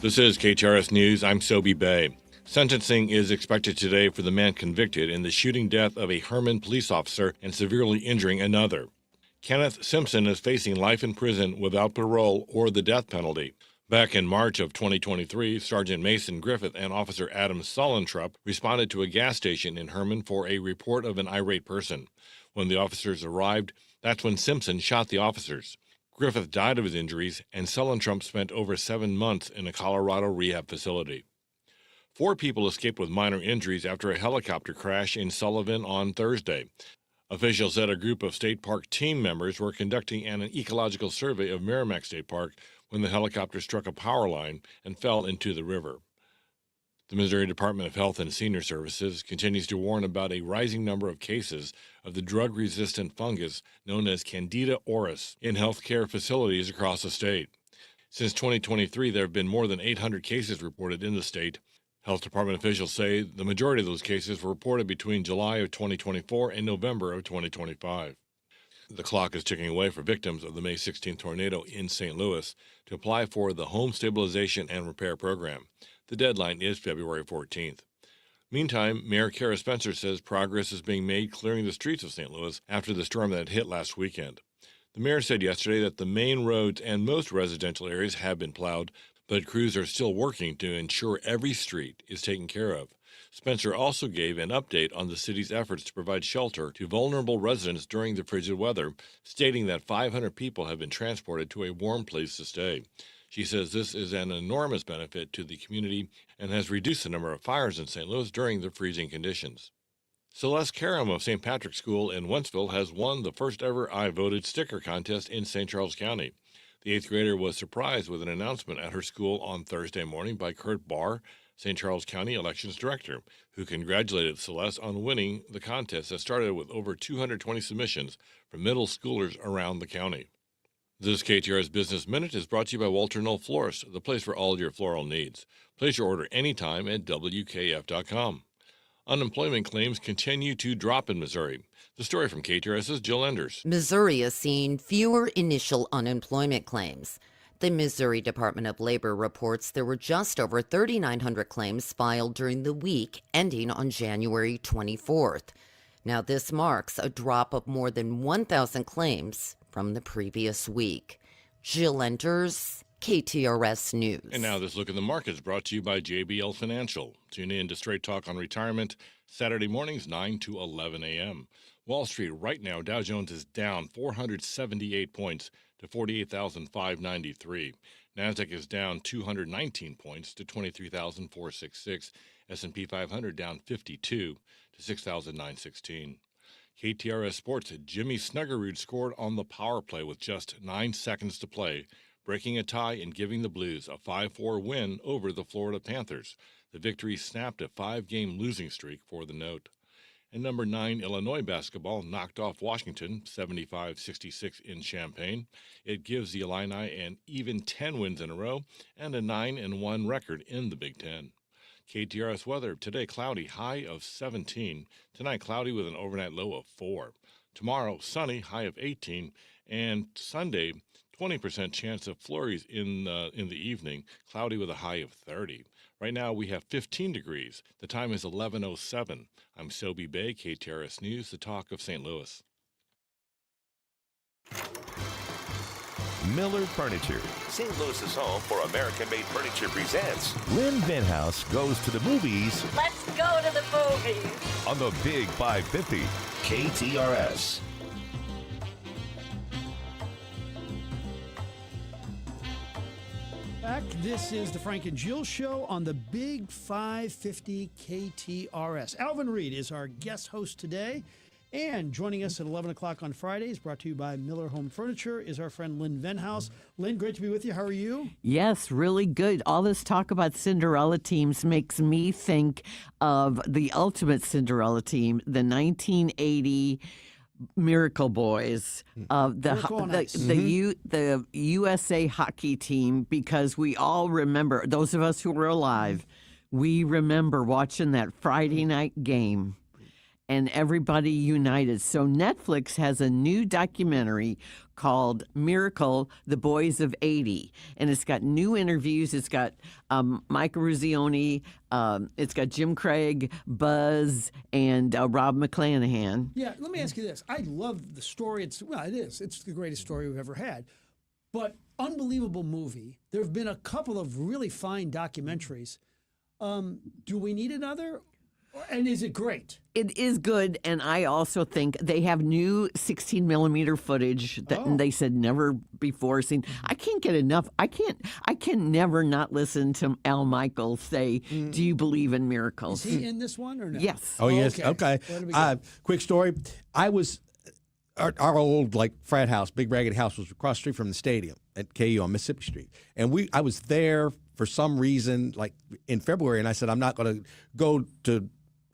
This is KTRS News. I'm Sobe Bay. Sentencing is expected today for the man convicted in the shooting death of a Herman police officer and severely injuring another. Kenneth Simpson is facing life in prison without parole or the death penalty. Back in March of 2023, Sergeant Mason Griffith and Officer Adam Sullentrup responded to a gas station in Herman for a report of an irate person. When the officers arrived, that's when Simpson shot the officers. Griffith died of his injuries, and Sullentrup spent over 7 months in a Colorado rehab facility. 4 people escaped with minor injuries after a helicopter crash in Sullivan on Thursday. Officials said a group of state park team members were conducting an ecological survey of Merrimack State Park when the helicopter struck a power line and fell into the river. The Missouri Department of Health and Senior Services continues to warn about a rising number of cases of the drug-resistant fungus known as Candida auris in healthcare facilities across the state. Since 2023, there have been more than 800 cases reported in the state. Health Department officials say the majority of those cases were reported between July of 2024 and November of 2025. The clock is ticking away for victims of the May 16th tornado in St. Louis to apply for the Home Stabilization and Repair Program. The deadline is February 14th. Meantime, Mayor Kara Spencer says progress is being made clearing the streets of St. Louis after the storm that hit last weekend. The mayor said yesterday that the main roads and most residential areas have been plowed, but crews are still working to ensure every street is taken care of. Spencer also gave an update on the city's efforts to provide shelter to vulnerable residents during the frigid weather, stating that 500 people have been transported to a warm place to stay. She says this is an enormous benefit to the community and has reduced the number of fires in St. Louis during the freezing conditions. Celeste Karam of St. Patrick's School in Wentzville has won the first ever I Voted sticker contest in St. Charles County. The 8th grader was surprised with an announcement at her school on Thursday morning by Kurt Barr, St. Charles County Elections Director, who congratulated Celeste on winning the contest that started with over 220 submissions from middle schoolers around the county. This KTRS Business Minute is brought to you by Walter Knoll Florist, the place for all your floral needs. Place your order anytime at WKF.com. Unemployment claims continue to drop in Missouri. The story from KTRS's Jill Enders. Missouri is seeing fewer initial unemployment claims. The Missouri Department of Labor reports there were just over 3,900 claims filed during the week ending on January 24th. Now, this marks a drop of more than 1,000 claims from the previous week. Jill Enders, KTRS News. And now this look at the markets brought to you by JBL Financial. Tune in to Straight Talk on Retirement, Saturday mornings 9 to 11 a.m. Wall Street right now, Dow Jones is down 478 points to 48,593. NASDAQ is down 219 points to 23,466. S&P 500 down 52 to 6,916. KTRS Sports, Jimmy Snuggerud scored on the power play with just 9 seconds to play, breaking a tie and giving the Blues a 5-4 win over the Florida Panthers. The victory snapped a 5-game losing streak for the Note. And number 9, Illinois basketball knocked off Washington 75-66 in Champaign. It gives the Illini an even 10 wins in a row and a 9-1 record in the Big Ten. KTRS weather, today cloudy, high of 17. Tonight cloudy with an overnight low of 4. Tomorrow sunny, high of 18. And Sunday, 20% chance of flurries in the evening, cloudy with a high of 30. Right now we have 15 degrees. The time is 11:07. I'm Sobe Bay, KTRS News, the talk of St. Louis. Miller Furniture, St. Louis's home for American-made furniture, presents Lynn Venhouse Goes to the Movies. Let's go to the movies. On the Big 550, KTRS. Back. This is the Frank and Jill Show on the Big 550 KTRS. Alvin Reed is our guest host today. And joining us at 11 o'clock on Fridays, brought to you by Miller Home Furniture, is our friend Lynn Venhouse. Lynn, great to be with you. How are you? Yes, really good. All this talk about Cinderella teams makes me think of the ultimate Cinderella team, the 1980 Miracle Boys, the USA hockey team, because we all remember, those of us who were alive, we remember watching that Friday night game. And everybody united. So Netflix has a new documentary called Miracle, The Boys of 80. And it's got new interviews. It's got Mike Ruzioni. It's got Jim Craig, Buzz, and Rob McClanahan. Yeah, let me ask you this. I love the story. It's the greatest story we've ever had. But unbelievable movie. There have been a couple of really fine documentaries. Do we need another? And is it great? It is good, and I also think they have new 16-millimeter footage that they said never before seen. I can't get enough. I can never not listen to Al Michaels say, "Do you believe in miracles?" Is he in this one or no? Yes. Oh, yes. Okay. Quick story. I was our old frat house, big ragged house, was across the street from the stadium at KU on Mississippi Street, and I was there for some reason, in February, and I said I'm not going to go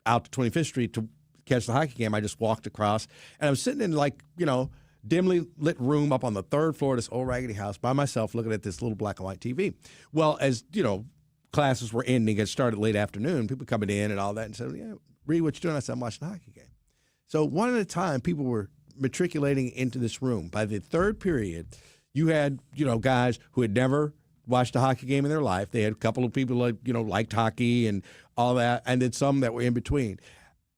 out to 25th Street to catch the hockey game. I just walked across, and I was sitting in dimly lit room up on the third floor of this old raggedy house by myself, looking at this little black and white TV. Well, as classes were ending, it started late afternoon. People coming in and all that, and said, "Yeah, Reed, what you doing?" I said, "I'm watching the hockey game." So one at a time, people were matriculating into this room. By the third period, you had guys who had never watched a hockey game in their life. They had a couple of people liked hockey and all that, and then some that were in between.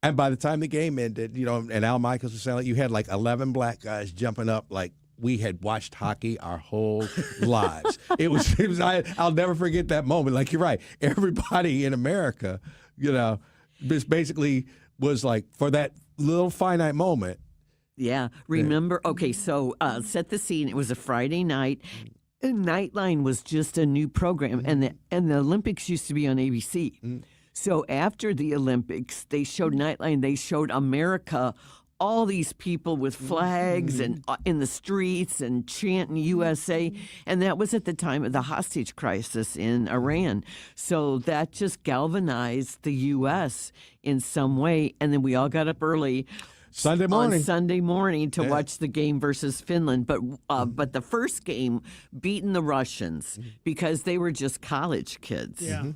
And by the time the game ended, and Al Michaels was saying, you had 11 black guys jumping up like we had watched hockey our whole lives. It was I'll never forget that moment. Like, you're right. Everybody in America, this basically was for that little finite moment. Yeah. Remember? Okay, so set the scene. It was a Friday night. And Nightline was just a new program, and the Olympics used to be on ABC. So after the Olympics, they showed Nightline. They showed America, all these people with flags and in the streets and chanting USA, and that was at the time of the hostage crisis in Iran. So that just galvanized the U.S. in some way, and then we all got up early. Sunday morning to watch the game versus Finland, but the first game beating the Russians because they were just college kids. Yeah.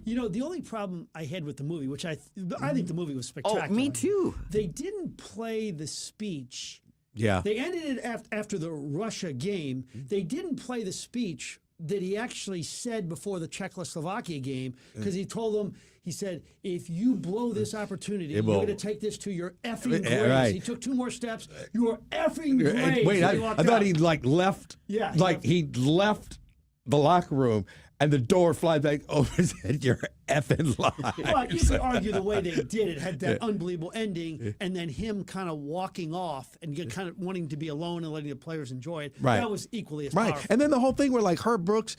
The only problem I had with the movie, which I think the movie was spectacular. Oh, me too. They didn't play the speech. Yeah. They ended it after the Russia game. They didn't play the speech that he actually said before the Czechoslovakia game, because he told them, he said, if you blow this opportunity, you're going to take this to your effing graves. Right. He took two more steps. Your effing graves. Wait, I thought he left. Yeah. He left the locker room and the door flies back over his head. You're effing lying. Well, you could argue the way they did it had that unbelievable ending, and then him kind of walking off and kind of wanting to be alone and letting the players enjoy it. Right. That was equally as powerful. And then the whole thing where Herb Brooks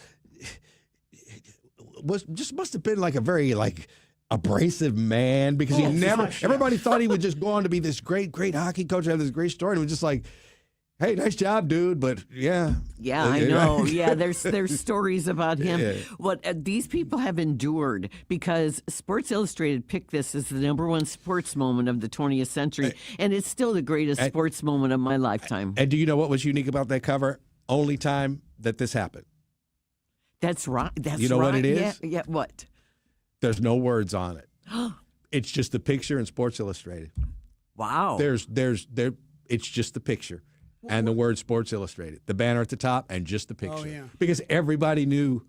must have been a very abrasive man, because he never. Everybody thought he would just go on to be this great hockey coach, have this great story, and it was just hey, nice job, dude, but yeah. Yeah, I know. Yeah, there's stories about him. Yeah. What these people have endured, because Sports Illustrated picked this as the #1 sports moment of the 20th century, and it's still the greatest sports moment of my lifetime. And do you know what was unique about that cover? Only time that this happened. That's right. You know what it is? Yeah, what? There's no words on it. It's just the picture in Sports Illustrated. Wow. It's just the picture. And the word Sports Illustrated, the banner at the top, and just the picture. Oh, yeah. Because everybody knew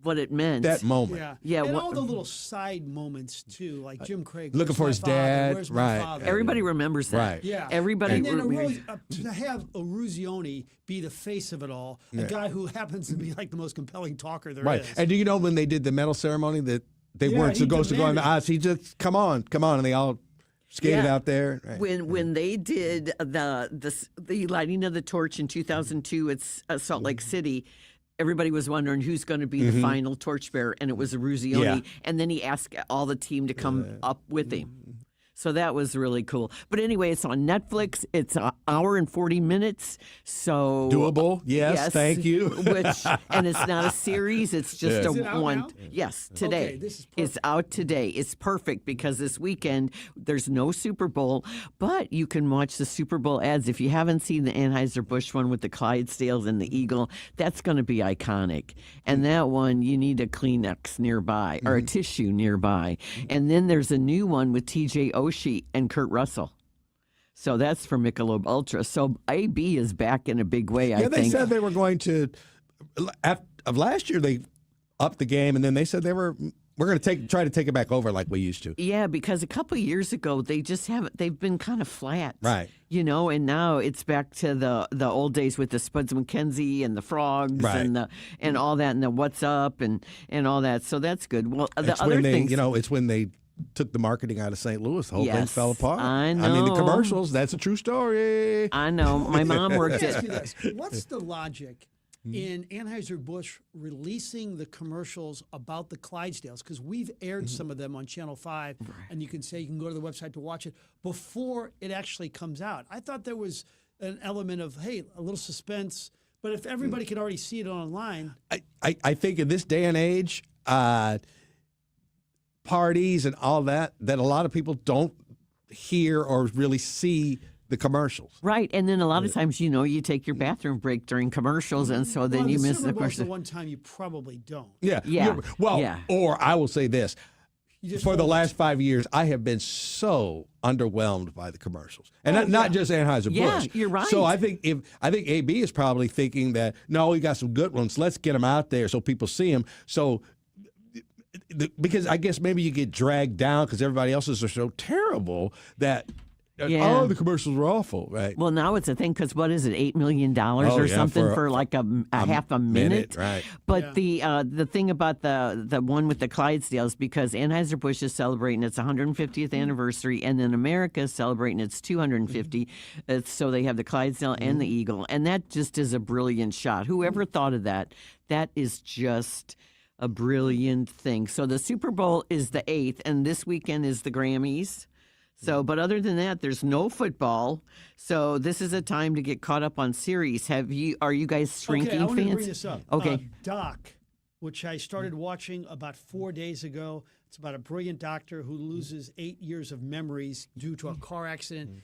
what it meant. That moment. Yeah. And all the little side moments, too, like Jim Craig. Looking for his dad. Where's my father? Everybody remembers that. Right. Yeah. Everybody. And then to have Ruzioni be the face of it all, a guy who happens to be the most compelling talker there is. Right. And do you know when they did the medal ceremony that they weren't supposed to go on the ice? He just, come on. And they all skated out there. Right. When they did the lighting of the torch in 2002 at Salt Lake City, everybody was wondering who's going to be the final torchbearer, and it was Ruzioni. Yeah. And then he asked all the team to come up with him. So that was really cool. But anyway, it's on Netflix. It's an hour and 40 minutes. So doable. Yes, thank you. And it's not a series. It's just Is it out one. now? Yes, today. Okay, this is it's out today. It's perfect because this weekend there's no Super Bowl, but you can watch the Super Bowl ads. If you haven't seen the Anheuser-Busch one with the Clydesdales and the Eagle, that's going to be iconic. And that one, you need a Kleenex nearby or a tissue nearby. And then there's a new one with TJ Oshie and Kurt Russell. So that's for Michelob Ultra. So AB is back in a big way, I think. Yeah, they said they were going to, of last year, they upped the game, and then they said we're going to try to take it back over like we used to. Yeah, because a couple of years ago, they've been kind of flat. Right. And now it's back to the old days with the Spuds MacKenzie and the frogs and all that and the what's up and all that. So that's good. Well, the other thing, it's when they took the marketing out of St. Louis, the whole thing fell apart. I know. I mean, the commercials, that's a true story. I know. My mom worked Let me ask at... you this. What's the logic in Anheuser-Busch releasing the commercials about the Clydesdales? Because we've aired some of them on Channel 5, and you can go to the website to watch it before it actually comes out. I thought there was an element of, hey, a little suspense, but if everybody could already see it online. I think in this day and age, parties and all that a lot of people don't hear or really see the commercials. Right, and then a lot of times, you take your bathroom break during commercials, and so then you miss the Super Bowl's commercial. the one time you probably don't. Yeah. Or I will say this. For the last 5 years, I have been so underwhelmed by the commercials, and not just Anheuser-Busch. Yeah, you're right. So I think AB is probably thinking that no, we got some good ones. Let's get them out there so people see them. So because I guess maybe you get dragged down because everybody else's are so terrible that. Yeah. Oh, the commercials were awful, right? Well, now it's a thing because what is it, $8 million or something for like a half a minute? Right. But the thing about the one with the Clydesdales, because Anheuser-Busch is celebrating its 150th anniversary, and then America is celebrating its 250. So they have the Clydesdale and the Eagle, and that just is a brilliant shot. Whoever thought of that? That is just a brilliant thing. So the Super Bowl is the 8th, and this weekend is the Grammys. So, but other than that, there's no football. So this is a time to get caught up on series. Are you guys shrinking I want fans? to bring this up. Okay. Doc, which I started watching about 4 days ago. It's about a brilliant doctor who loses 8 years of memories due to a car accident.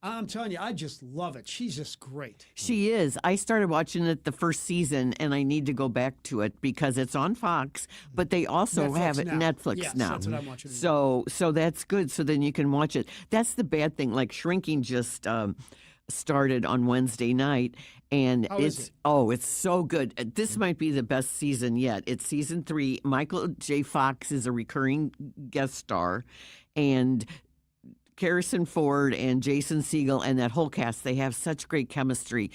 I'm telling you, I just love it. She's just great. She is. I started watching it the first season, and I need to go back to it because it's on Fox, but they also have it Netflix Yes, now. that's what I'm watching. So that's good. So then you can watch it. That's the bad thing. Like Shrinking just started on Wednesday night, and it's so good. This might be the best season yet. It's season 3. Michael J. Fox is a recurring guest star, and Harrison Ford and Jason Segel and that whole cast, they have such great chemistry.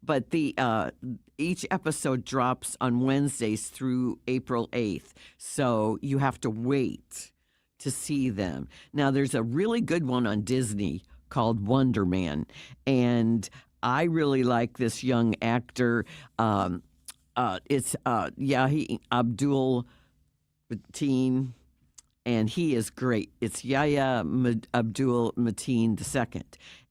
But each episode drops on Wednesdays through April 8th. So you have to wait to see them. Now, there's a really good one on Disney called Wonder Man. And I really like this young actor. It's Yahi Abdul Mateen. And he is great. It's Yahya Abdul Mateen II.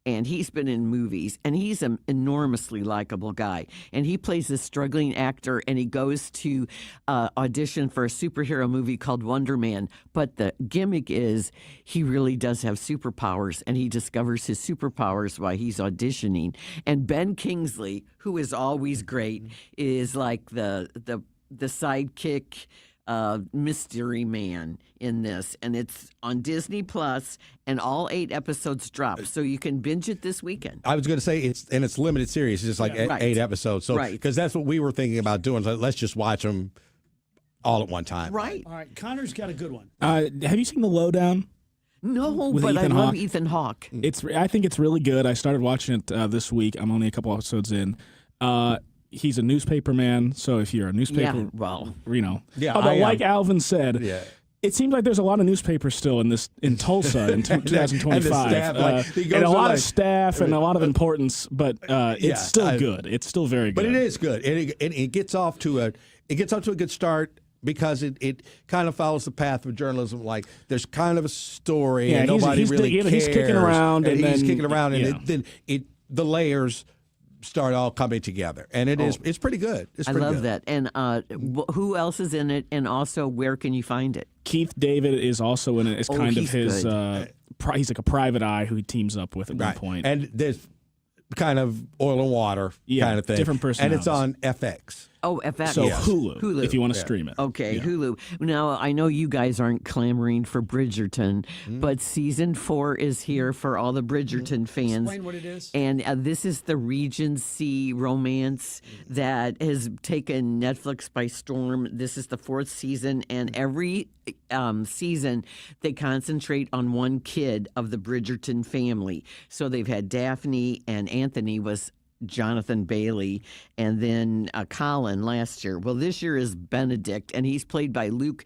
And he's been in movies. And he's an enormously likable guy. And he plays this struggling actor. And he goes to audition for a superhero movie called Wonder Man. But the gimmick is he really does have superpowers. And he discovers his superpowers while he's auditioning. And Ben Kingsley, who is always great, is like the sidekick mystery man in this, and it's on Disney Plus, and all 8 episodes drop, so you can binge it this weekend. I was going to say it's limited series, it's just like 8 episodes. So because that's what we were thinking about doing. So let's just watch them all at one time. Right. All right. Connor's got a good one. Have you seen The Lowdown? No, but I love Ethan Hawke. I think it's really good. I started watching it this week. I'm only a couple episodes in. He's a newspaper man, so if you're a newspaper, like Alvin said, it seems like there's a lot of newspapers still in Tulsa in 2025, and a lot of staff and a lot of importance, but it's still good. It's still very good. But it is good. It gets off to a good start. because it kind of follows the path of journalism. Like there's kind of a story, and he's nobody really cares. He's kicking around, and then, he's kicking around, and then the layers start all coming together, and it's pretty good. I love that. And who else is in it? And also, where can you find it? Keith David is also in it. It's kind of his. He's like a private eye who he teams up with at one point. And there's kind of oil and water kind of thing. Different personalities. And it's on FX. Oh, FX. So Hulu, if you want to stream it. Okay, Hulu. Now, I know you guys aren't clamoring for Bridgerton, but season 4 is here for all the Bridgerton fans. Explain what it is. And this is the Regency romance that has taken Netflix by storm. This is the 4th season, and every season they concentrate on one kid of the Bridgerton family. So they've had Daphne, and Anthony was Jonathan Bailey, and then Colin last year. Well, this year is Benedict, and he's played by Luke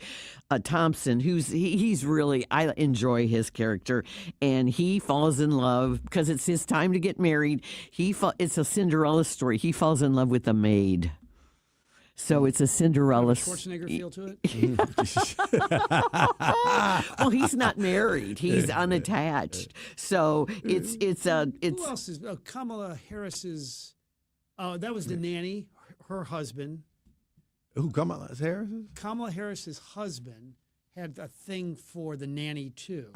Thompson, he's really, I enjoy his character, and he falls in love because it's his time to get married. It's a Cinderella story. He falls in love with a maid. So it's a Cinderella. Schwarzenegger feel to it. Well, he's not married. He's unattached. So it's. Who else is Kamala Harris's? That was the nanny. Her husband. Who Kamala Harris? Kamala Harris's husband had a thing for the nanny too.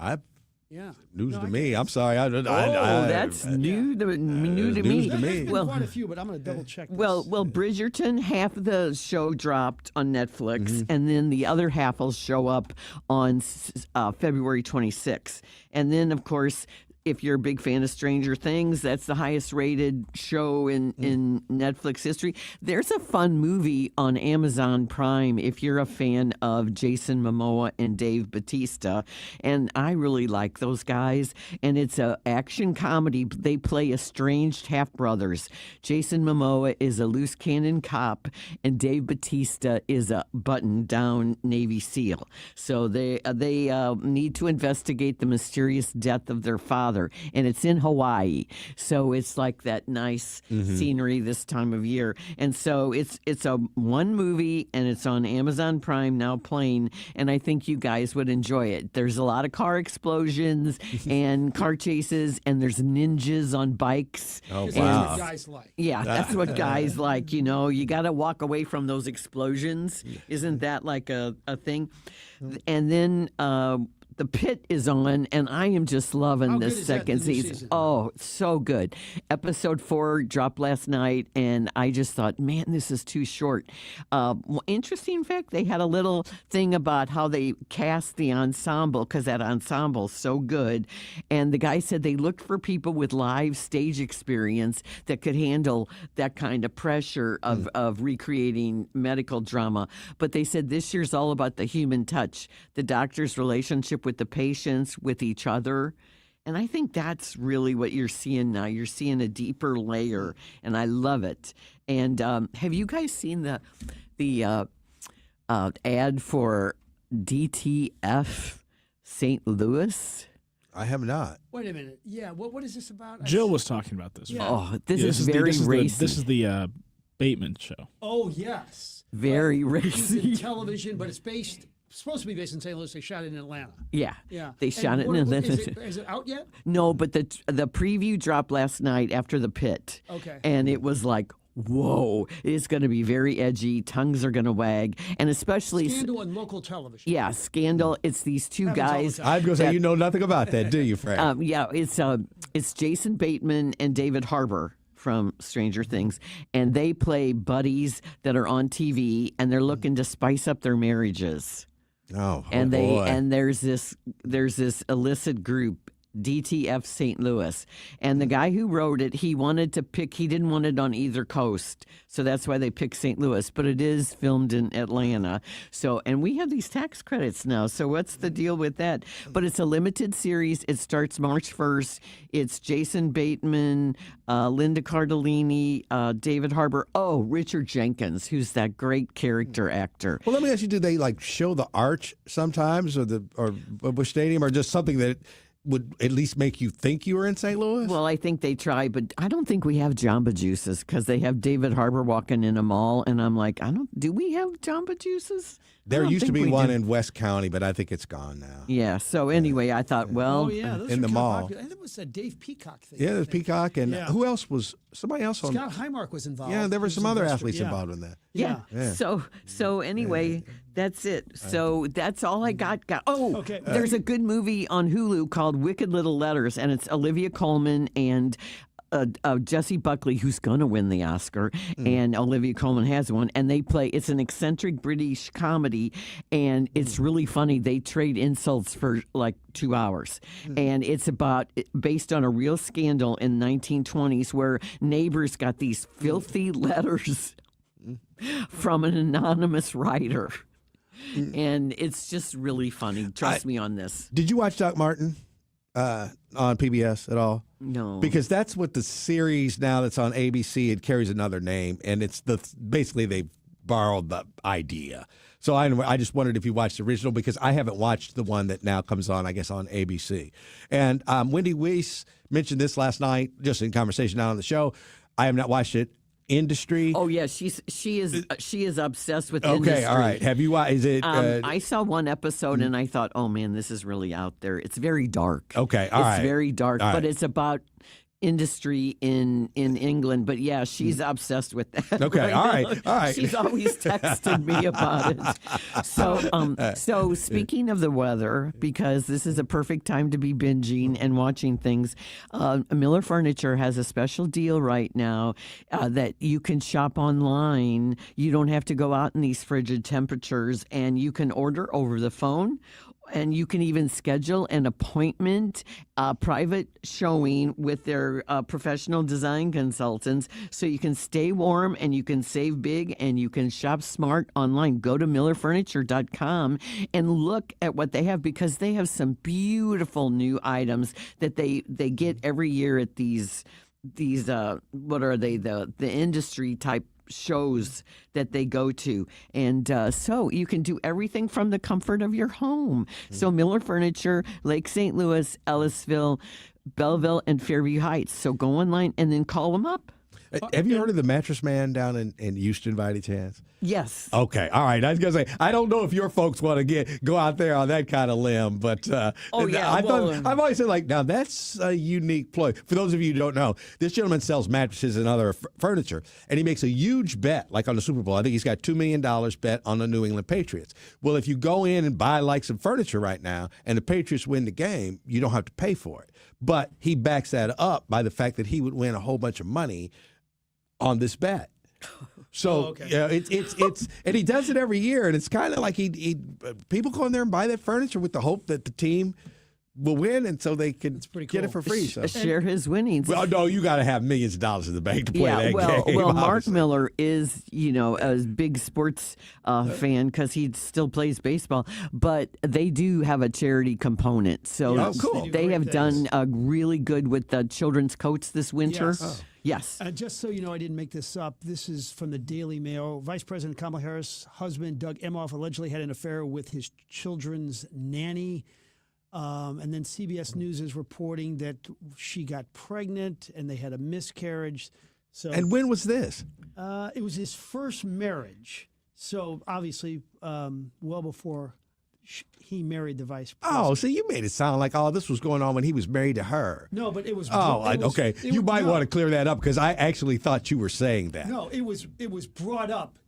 Yeah. News to me. I'm sorry. That's new to me. Well, quite a few, but I'm going to double check this. Well, Bridgerton, half of the show dropped on Netflix, and then the other half will show up on February 26th. And then, of course, if you're a big fan of Stranger Things, that's the highest rated show in Netflix history. There's a fun movie on Amazon Prime if you're a fan of Jason Momoa and Dave Bautista. And I really like those guys. And it's an action comedy. They play estranged half-brothers. Jason Momoa is a loose cannon cop, and Dave Bautista is a button-down Navy SEAL. So they need to investigate the mysterious death of their father. And it's in Hawaii, so it's like that nice scenery this time of year. And so it's a one movie, and it's on Amazon Prime now playing, and I think you guys would enjoy it. There's a lot of car explosions and car chases, and there's ninjas on bikes. Oh, wow. That's what guys like. Yeah, that's what guys like. You know, you got to walk away from those explosions. Isn't that like a thing? And then The Pit is on, and I am just loving this second season. Oh, so good. Episode 4 dropped last night, and I just thought, man, this is too short. Interesting fact, they had a little thing about how they cast the ensemble, because that ensemble's so good. And the guy said they looked for people with live stage experience that could handle that kind of pressure of recreating medical drama. But they said this year's all about the human touch, the doctor's relationship with the patients, with each other. And I think that's really what you're seeing now. You're seeing a deeper layer, and I love it. And have you guys seen the ad for DTF St. Louis? I have not. Wait a minute. Yeah, what is this about? Jill was talking about this. Yeah. Oh, this is very racy. This is the Bateman show. Oh, yes. Very racy. It's in television, but it's supposed to be based in St. Louis. They shot it in Atlanta. Yeah. They And shot it in Atlanta. Is it out yet? No, but the preview dropped last night after The Pit. Okay. And it was like, whoa, it's going to be very edgy. Tongues are going to wag. And especially Scandal on local television. Yeah, Scandal. It's these two guys. I'm going to say you know nothing about that, do you, Fred? Yeah, it's Jason Bateman and David Harbour from Stranger Things, and they play buddies that are on TV, and they're looking to spice up their marriages. Oh, and boy. there's this illicit group, DTF St. Louis, and the guy who wrote it, he didn't want it on either coast, so that's why they picked St. Louis, but it is filmed in Atlanta. So, and we have these tax credits now, so what's the deal with that? But it's a limited series. It starts March 1st. It's Jason Bateman, Linda Cardellini, David Harbour, Richard Jenkins, who's that great character actor. Well, let me ask you, do they like show the arch sometimes or Busch Stadium, or just something that would at least make you think you were in St. Louis? Well, I think they try, but I don't think we have Jamba Juices because they have David Harbour walking in a mall, and I'm like, do we have Jamba Juices? There used to be one in West County, but I think it's gone now. Yeah. So anyway, I thought, well, in the mall. I think it was a Dave Peacock thing. Yeah, there's Peacock, and who else was? Somebody else on. Scott Highmark was involved. Yeah, there were some other athletes involved in that. Yeah. So anyway, that's it. So that's all I got. Okay. There's a good movie on Hulu called Wicked Little Letters, and it's Olivia Colman and Jessie Buckley, who's going to win the Oscar, and Olivia Colman has one, and they play. It's an eccentric British comedy, and it's really funny. They trade insults for like 2 hours, and it's based on a real scandal in 1920s where neighbors got these filthy letters from an anonymous writer, and it's just really funny. Trust me on this. Did you watch Doc Martin on PBS at all? No, because that's what the series now that's on ABC. It carries another name, and it's basically they borrowed the idea. So I just wondered if you watched the original because I haven't watched the one that now comes on, I guess, on ABC. And Wendy Weiss mentioned this last night, just in conversation out on the show. I have not watched it. Industry. Oh yeah, she is obsessed with Industry. Okay, all right. Have you watched? Is it? I saw one episode and I thought, oh man, this is really out there. It's very dark. Okay, all right. It's very dark, all but right. it's about industry in England. But yeah, she's obsessed with that. Okay, all right. She's always texted me about it. So speaking of the weather, because this is a perfect time to be binging and watching things, Miller Furniture has a special deal right now that you can shop online. You don't have to go out in these frigid temperatures, and you can order over the phone. And you can even schedule an appointment, private showing with their professional design consultants so you can stay warm and you can save big and you can shop smart online. Go to millerfurniture.com and look at what they have because they have some beautiful new items that they get every year at these what are they, the industry type shows that they go to, and so you can do everything from the comfort of your home. So Miller Furniture, Lake St. Louis, Ellisville, Belleville, and Fairview Heights. So go online and then call them up. Have you heard of the Mattress Man down in Houston by any chance? Yes. Okay. All right. I was going to say, I don't know if your folks want to go out there on that kind of limb, but I've always said, like, now that's a unique ploy. For those of you who don't know, this gentleman sells mattresses and other furniture, and he makes a huge bet, like on the Super Bowl. I think he's got $2 million bet on the New England Patriots. Well, if you go in and buy like some furniture right now and the Patriots win the game, you don't have to pay for it. But he backs that up by the fact that he would win a whole bunch of money on this bet. So it's and he does it every year, and it's kind of like he people go in there and buy that furniture with the hope that the team will win, and so they can get it for free. So share his winnings. Well, no, you got to have millions of dollars in the bank to play that game. Well, Mark obviously. Miller is, a big sports fan because he still plays baseball, but they do have a charity component. So cool. They have done really good with the children's coats this winter. Yes. Just so you know, I didn't make this up. This is from the Daily Mail. Vice President Kamala Harris' husband, Doug Emhoff, allegedly had an affair with his children's nanny. And then CBS News is reporting that she got pregnant and they had a miscarriage. So, and when was this? It was his first marriage. So obviously, well before he married the vice president. Oh, so you made it sound like this was going on when he was married to her. No, but it was. Okay. You might want to clear that up because I actually thought you were saying that. No, it was brought up.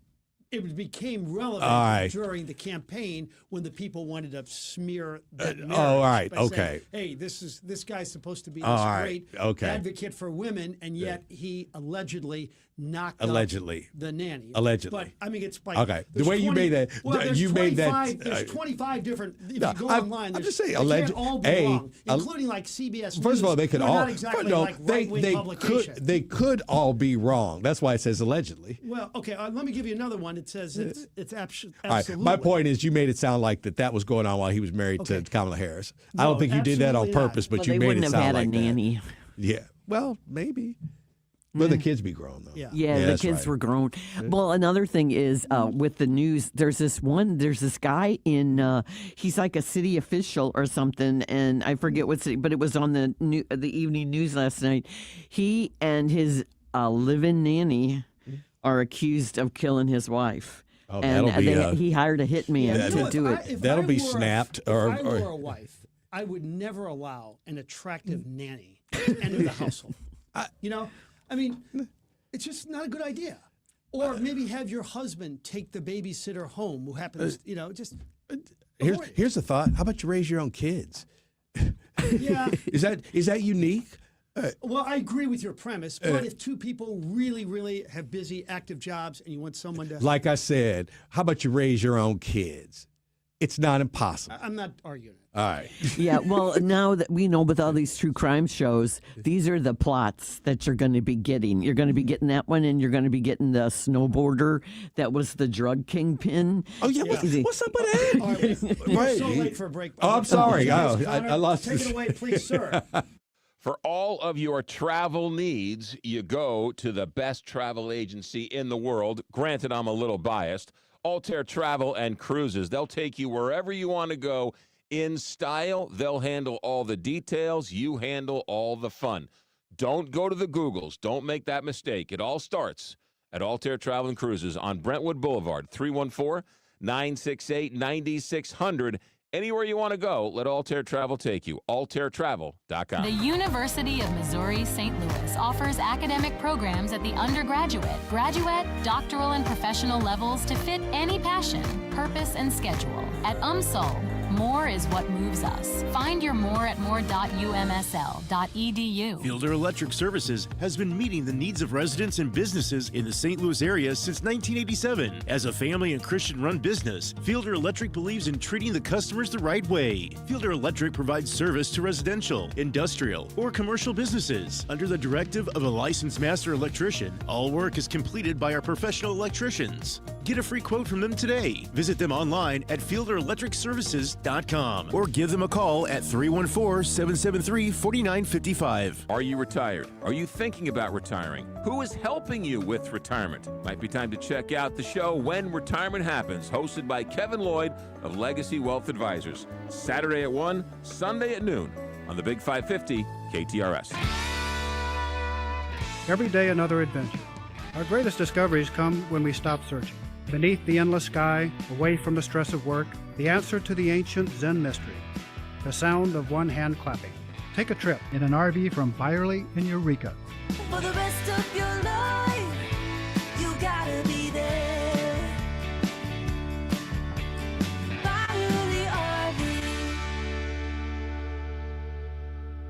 It became relevant during the campaign when the people wanted to smear that marriage. All right, by okay. Saying, hey, this guy's supposed to be this great advocate for women, and yet he allegedly knocked up the nanny. Allegedly. But I mean, it's like the way you made that. You made that. There's 25 different. If you go online, I'm just saying, they can't all be wrong, including like CBS News. First of all, they could all. Not exactly like right-wing publication. They could all be wrong. That's why it says allegedly. Well, okay. Let me give you another one. It says it's absolutely. All right. My point is, you made it sound like that was going on while he was married to Kamala Harris. I don't think you did that on purpose, but you made it sound like that. They wouldn't have had a nanny. Yeah. Well, maybe. Will the kids be grown, though? Yeah, the kids were grown. Well, another thing is with the news, there's this guy in, he's like a city official or something, and I forget what city, but it was on the evening news last night. He and his live-in nanny are accused of killing his wife. Oh, and that'll be, he hired a hitman to do it. That'll be snapped. If I were a wife, I would never allow an attractive nanny to enter the household. I mean, it's just not a good idea. Or maybe have your husband take the babysitter home who happens, just... Here's the thought. How about you raise your own kids? Yeah. Is that unique? Well, I agree with your premise, but if two people really, really have busy, active jobs and you want someone to... Like I said, how about you raise your own kids? It's not impossible. I'm not arguing it. All right. Yeah, well, now that we know with all these true crime shows, these are the plots that you're going to be getting. You're going to be getting that one, and you're going to be getting the snowboarder that was the drug kingpin. Oh, yeah. What's up with that? We're so late for a break. Oh, I'm sorry. I lost Take it away, please, sir. For all of your travel needs, you go to the best travel agency in the world. Granted, I'm a little biased. Altair Travel and Cruises. They'll take you wherever you want to go in style. They'll handle all the details. You handle all the fun. Don't go to the Googles. Don't make that mistake. It all starts at Altair Travel and Cruises on Brentwood Boulevard, 314-968-9600. Anywhere you want to go, let Altair Travel take you. AltairTravel.com. The University of Missouri St. Louis offers academic programs at the undergraduate, graduate, doctoral, and professional levels to fit any passion, purpose, and schedule. At UMSL, more is what moves us. Find your more at more.umsl.edu. Fielder Electric Services has been meeting the needs of residents and businesses in the St. Louis area since 1987. As a family and Christian-run business, Fielder Electric believes in treating the customers the right way. Fielder Electric provides service to residential, industrial, or commercial businesses. Under the directive of a licensed master electrician, all work is completed by our professional electricians. Get a free quote from them today. Visit them online at fielderelectricservices.com or give them a call at 314-773-4955. Are you retired? Are you thinking about retiring? Who is helping you with retirement? Might be time to check out the show When Retirement Happens, hosted by Kevin Lloyd of Legacy Wealth Advisors. Saturday at 1, Sunday at noon on the Big 550 KTRS. Every day another adventure. Our greatest discoveries come when we stop searching. Beneath the endless sky, away from the stress of work, the answer to the ancient Zen mystery, the sound of one hand clapping. Take a trip in an RV from Byerly in Eureka. For the rest of your life, you gotta be there. Byerly RV.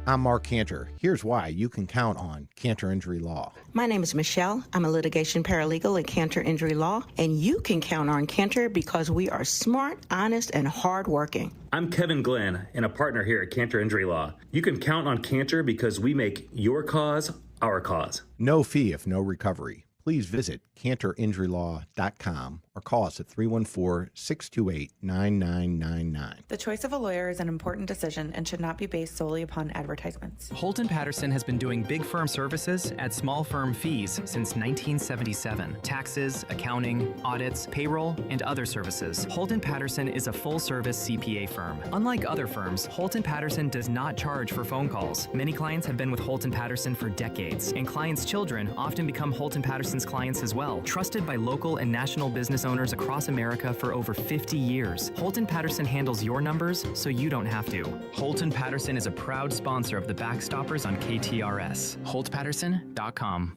I'm Mark Cantor. Here's why you can count on Cantor Injury Law. My name is Michelle. I'm a litigation paralegal at Cantor Injury Law, and you can count on Cantor because we are smart, honest, and hardworking. I'm Kevin Glenn, and a partner here at Cantor Injury Law. You can count on Cantor because we make your cause our cause. No fee if no recovery. Please visit CantorInjuryLaw.com or call us at 314-628-9999. The choice of a lawyer is an important decision and should not be based solely upon advertisements. Holton Patterson has been doing big firm services at small firm fees since 1977. Taxes, accounting, audits, payroll, and other services. Holton Patterson is a full-service CPA firm. Unlike other firms, Holton Patterson does not charge for phone calls. Many clients have been with Holton Patterson for decades, and clients' children often become Holton Patterson's clients as well. Trusted by local and national business owners across America for over 50 years, Holton Patterson handles your numbers so you don't have to. Holton Patterson is a proud sponsor of the Backstoppers on KTRS. HoltPatterson.com.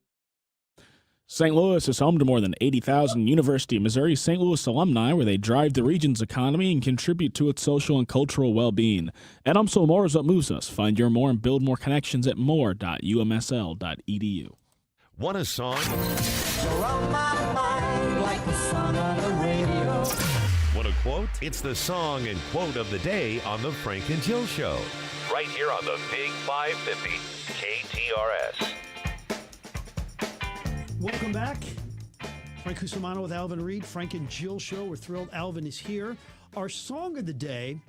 St. Louis is home to more than 80,000 University of Missouri St. Louis alumni, where they drive the region's economy and contribute to its social and cultural well-being. At UMSL, more is what moves us. Find your more and build more connections at more.umsl.edu. Want a song? You're on my mind like the song on the radio. Want a quote? It's the song and quote of the day on the Frank and Jill Show. Right here on the Big 550 KTRS. Welcome back. Frank Cusimano with Alvin Reed, Frank and Jill Show. We're thrilled Alvin is here. Our song of the day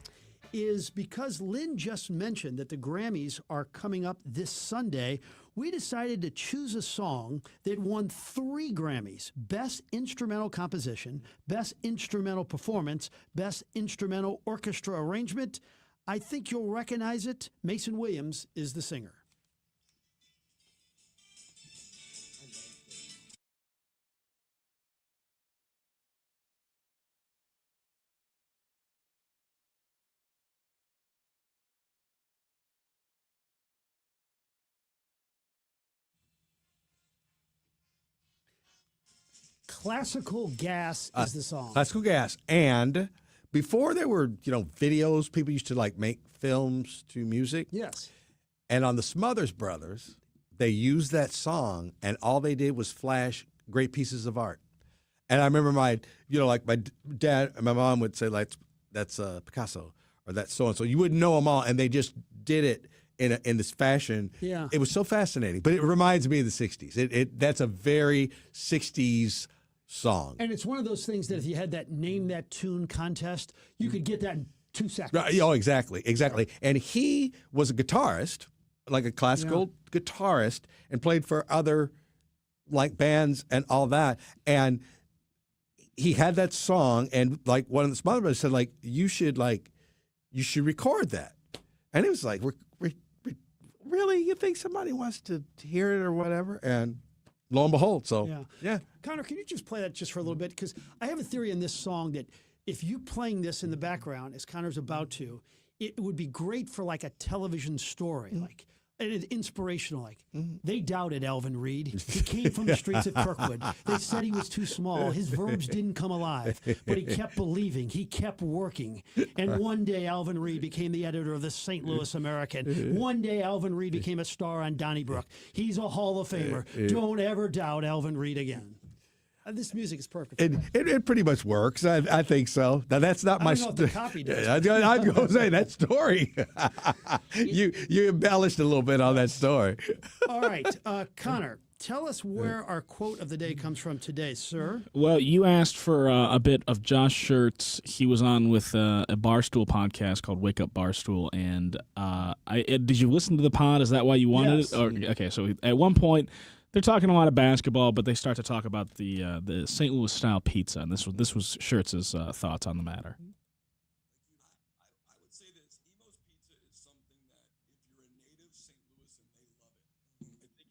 is because Lynn just mentioned that the Grammys are coming up this Sunday. we decided to choose a song that won 3 Grammys: Best Instrumental Composition, Best Instrumental Performance, Best Instrumental Orchestra Arrangement. I think you'll recognize it. Mason Williams is the singer. Classical Gas is the song. Classical Gas. And before there were, videos, people used to like make films to music. Yes. And on the Smothers Brothers, they used that song, and all they did was flash great pieces of art. And I remember my dad and my mom would say, like, that's Picasso, or that's so-and-so. You wouldn't know them all, and they just did it in this fashion. Yeah. It was so fascinating. But it reminds me of the 60s. That's a very 60s song. And it's one of those things that if you had that Name That Tune contest, you could get that in 2 seconds. Right. Oh, exactly. And he was a guitarist, like a classical guitarist, and played for other like bands and all that. And he had that song, and like one of the Smothers Brothers said, like, you should record that. And it was like, really? You think somebody wants to hear it or whatever? And lo and behold, yeah. Connor, can you just play that just for a little bit? Because I have a theory in this song that if you playing this in the background, as Connor's about to, it would be great for like a television story, like and inspirational. Like they doubted Alvin Reed. He came from the streets of Kirkwood. They said he was too small. His verbs didn't come alive, but he kept believing. He kept working. And one day, Alvin Reed became the editor of the St. Louis American. One day, Alvin Reed became a star on Donnybrook. He's a Hall of Famer. Don't ever doubt Alvin Reed again. This music is perfect. It pretty much works. I think so. Now that's not I don't know if the copy does. I'd go say that story. you embellished a little bit on that story. All right, Connor, tell us where our quote of the day comes from today, sir. Well, you asked for a bit of Josh Schertz. He was on with a Barstool podcast called Wake Up Barstool, and did you listen to the pod? Is that why you wanted it? Or, okay, so at one point, they're talking a lot of basketball, but they start to talk about the St. Louis style pizza, and this was Schertz's thoughts on the matter. I would say this: Emo's Pizza is something that if you're a native St. Louisan, they love it. I think you.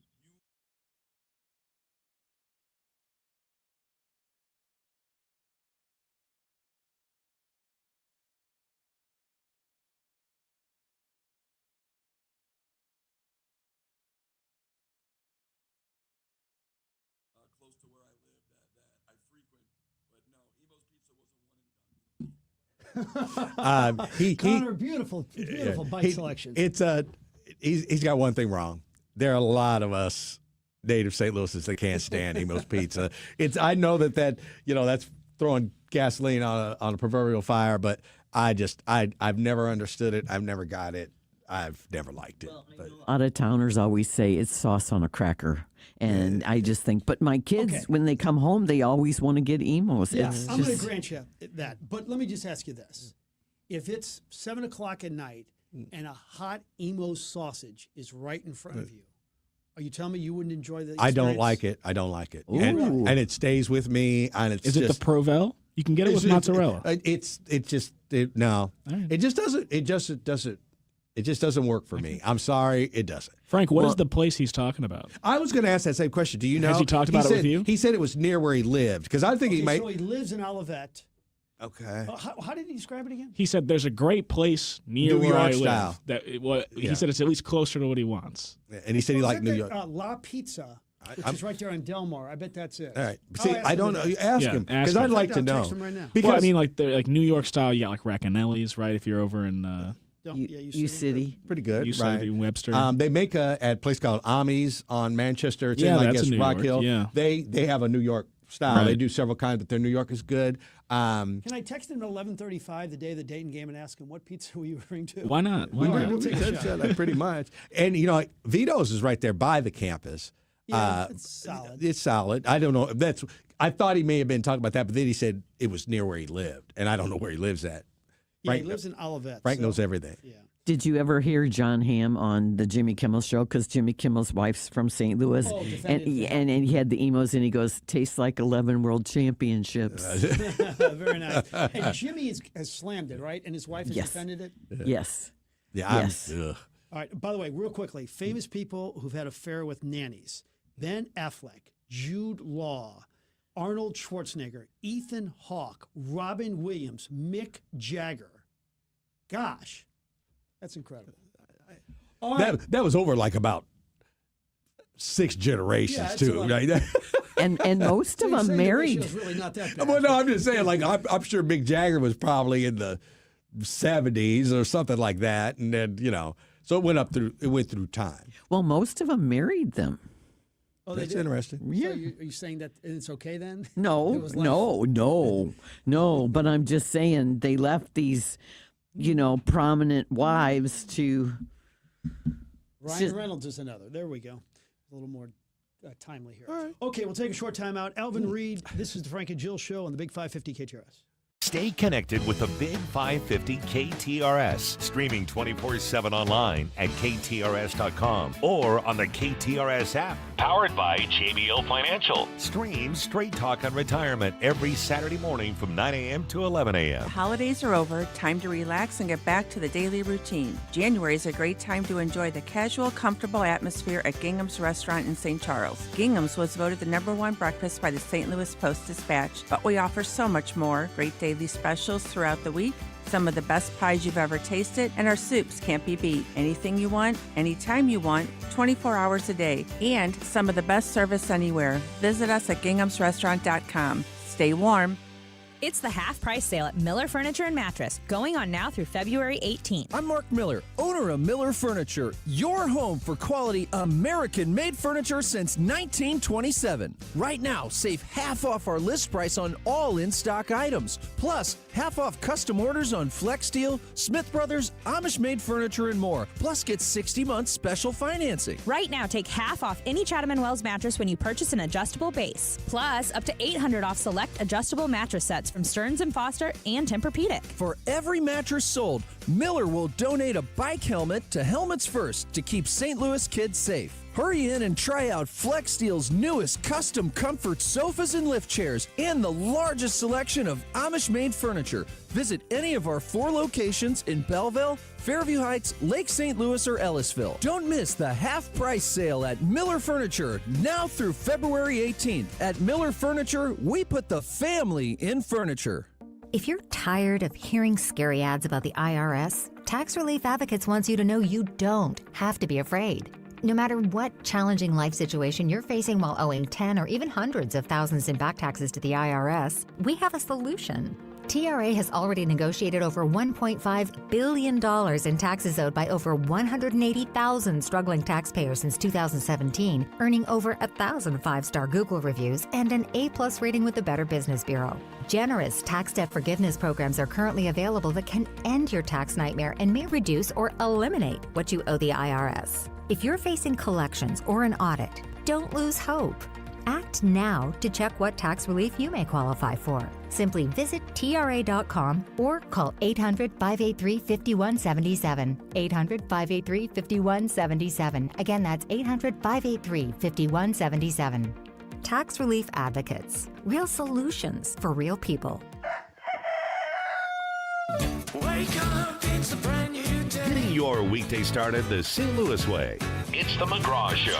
Close to where I live that I frequent, but no, Emo's Pizza was a one and done. Connor, beautiful bite selection. He's got one thing wrong. There are a lot of us native St. Louisans that can't stand Emo's Pizza. I know that's throwing gasoline on a proverbial fire, but I've never understood it. I've never got it. I've never liked it. Out of towners always say it's sauce on a cracker. And I just think, but my kids, when they come home, they always want to get Emo's. Yeah, I'm going to grant you that. But let me just ask you this. If it's 7 o'clock at night and a hot Emo's sausage is right in front of you, are you telling me you wouldn't enjoy the experience? I don't like it. And it stays with me. And it's Is it the Provel? You can get it with mozzarella. No. Right. It just doesn't work for me. I'm sorry, it doesn't. Frank, what is the place he's talking about? I was going to ask that same question. Do you know? Has he talked about it with you? He said it was near where he lived, because I think so he lives in Olivet. Okay. How did he describe it again? He said there's a great place near where I live. He said it's at least closer to what he wants. And he said he liked New York. La Pizza, which is right there on Delmar. I bet that's it. All right. See, I don't know. Ask him, because I'd like to know. Text him right now. Because I mean, like New York style, you got like Racanelli's, right? If you're over in U City. Pretty good. U City, Webster. They make at a place called Ami's on Manchester. It's in, I guess, New Rock York. Hill. Yeah. They have a New York style. Right. They do several kinds, but their New York is good. Can I text him at 11:35 the day of the Dayton game and ask him what pizza were you referring to? Why not? We'll take a shot. Pretty much. And Vito's is right there by the campus. Yeah, it's solid. It's solid. I don't know. I thought he may have been talking about that, but then he said it was near where he lived, and I don't know where he lives at. Yeah, he lives in Olivet. Frank knows everything. Yeah. Did you ever hear John Hamm on the Jimmy Kimmel show? Because Jimmy Kimmel's wife's from St. Louis. Oh, and he had the emos, and he goes, tastes like 11 world championships. Very nice. And Jimmy has slammed it, right? And his wife has defended it? Yes. Yeah. Yes. Ugh. All right. By the way, real quickly, famous people who've had affair with nannies: Ben Affleck, Jude Law, Arnold Schwarzenegger, Ethan Hawke, Robin Williams, Mick Jagger. Gosh, that's incredible. That was over like about 6 generations too, right? and most of them married. Really not that bad. Well, no, I'm just saying. Like I'm sure Mick Jagger was probably in the 70s or something like that, and then so it went through time. Well, most of them married them. Oh, that's interesting. Yeah. So are you saying that it's okay then? No. But I'm just saying they left these, prominent wives to. Ryan Reynolds is another. There we go. A little more timely here. All right. Okay, we'll take a short time out. Alvin Reed, this is the Frank and Jill Show on the Big 550 KTRS. Stay connected with the Big 550 KTRS, streaming 24/7 online at KTRS.com or on the KTRS app. Powered by JBL Financial. Stream Straight Talk on Retirement every Saturday morning from 9 a.m. to 11 a.m. Holidays are over, time to relax and get back to the daily routine. January is a great time to enjoy the casual, comfortable atmosphere at Gingham's Restaurant in St. Charles. Gingham's was voted the #1 breakfast by the St. Louis Post-Dispatch, but we offer so much more. Great daily specials throughout the week, some of the best pies you've ever tasted, and our soups can't be beat. Anything you want, anytime you want, 24 hours a day, and some of the best service anywhere. Visit us at ginghamsrestaurant.com. Stay warm. It's the half price sale at Miller Furniture and Mattress, going on now through February 18th. I'm Mark Miller, owner of Miller Furniture, your home for quality American-made furniture since 1927. Right now, save half off our list price on all in-stock items. Plus, half off custom orders on Flex Steel, Smith Brothers, Amish-made furniture, and more. Plus, get 60 months special financing. Right now, take half off any Chatham & Wells mattress when you purchase an adjustable base. Plus, up to $800 off select adjustable mattress sets from Stearns & Foster and Tempur-Pedic. For every mattress sold, Miller will donate a bike helmet to Helmets First to keep St. Louis kids safe. Hurry in and try out Flex Steel's newest custom comfort sofas and lift chairs and the largest selection of Amish-made furniture. Visit any of our 4 locations in Belleville, Fairview Heights, Lake St. Louis, or Ellisville. Don't miss the half-price sale at Miller Furniture now through February 18th. At Miller Furniture, we put the family in furniture. If you're tired of hearing scary ads about the IRS, Tax Relief Advocates wants you to know you don't have to be afraid. No matter what challenging life situation you're facing while owing 10 or even hundreds of thousands in back taxes to the IRS, we have a solution. TRA has already negotiated over $1.5 billion in taxes owed by over 180,000 struggling taxpayers since 2017, earning over 1,000 5-star Google reviews and an A+ rating with the Better Business Bureau. Generous tax debt forgiveness programs are currently available that can end your tax nightmare and may reduce or eliminate what you owe the IRS. If you're facing collections or an audit, don't lose hope. Act now to check what tax relief you may qualify for. Simply visit TRA.com or call 800-583-5177. 800-583-5177. Again, that's 800-583-5177. Tax Relief Advocates. Real solutions for real people. Wake up, it's a brand new day. Getting your weekday started the St. Louis way. It's the McGraw Show.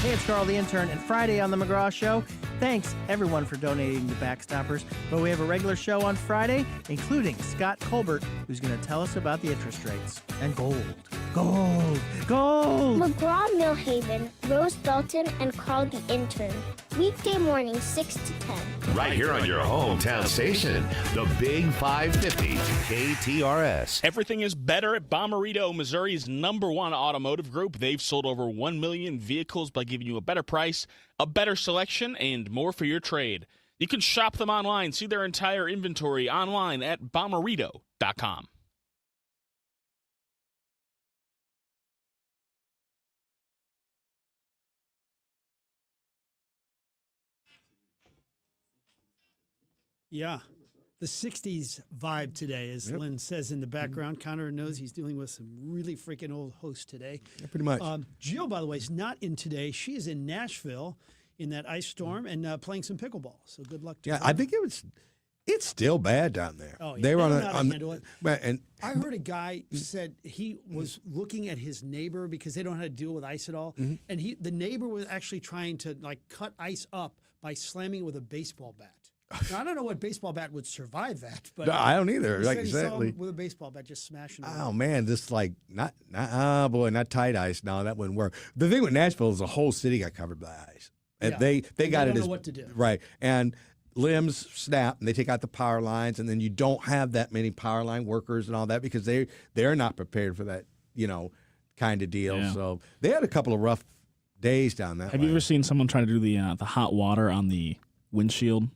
Hey, it's Carl the Intern, and Friday on the McGraw Show. Thanks, everyone, for donating to Backstoppers. But we have a regular show on Friday, including Scott Colbert, who's going to tell us about the interest rates. And gold. Gold! Gold! McGraw Millhaven, Rose Belton, and Carl the Intern. Weekday mornings, 6 to 10. Right here on your hometown station, the Big 550 KTRS. Everything is better at Bommarito, Missouri's #1 automotive group. They've sold over 1 million vehicles by giving you a better price, a better selection, and more for your trade. You can shop them online, see their entire inventory online at Bommarito.com. Yeah. the 60s vibe today, as Lynn says in the background. Connor knows he's dealing with some really freaking old hosts today. Yeah, pretty much. Jill, by the way, is not in today. She is in Nashville in that ice storm and playing some pickleball. So good luck to her. I think it's still bad down there. Oh, yeah. They were They on don't know how to handle it. And I heard a guy said he was looking at his neighbor because they don't know how to deal with ice at all. And the neighbor was actually trying to cut ice up by slamming it with a baseball bat. Now, I don't know what baseball bat would survive that, but No, I don't either. He Like, said he saw exactly. him with a baseball bat just smashing it. Oh man, this not tight ice. No, that wouldn't work. The thing with Nashville is the whole city got covered by ice, and Yeah. they And got they it don't as know what to do. right. And limbs snap, and they take out the power lines, and then you don't have that many power line workers and all that because they're not prepared for that kind of deal. Yeah. So they had a couple of rough days down that. Have you ever seen someone try to do the hot water on the windshield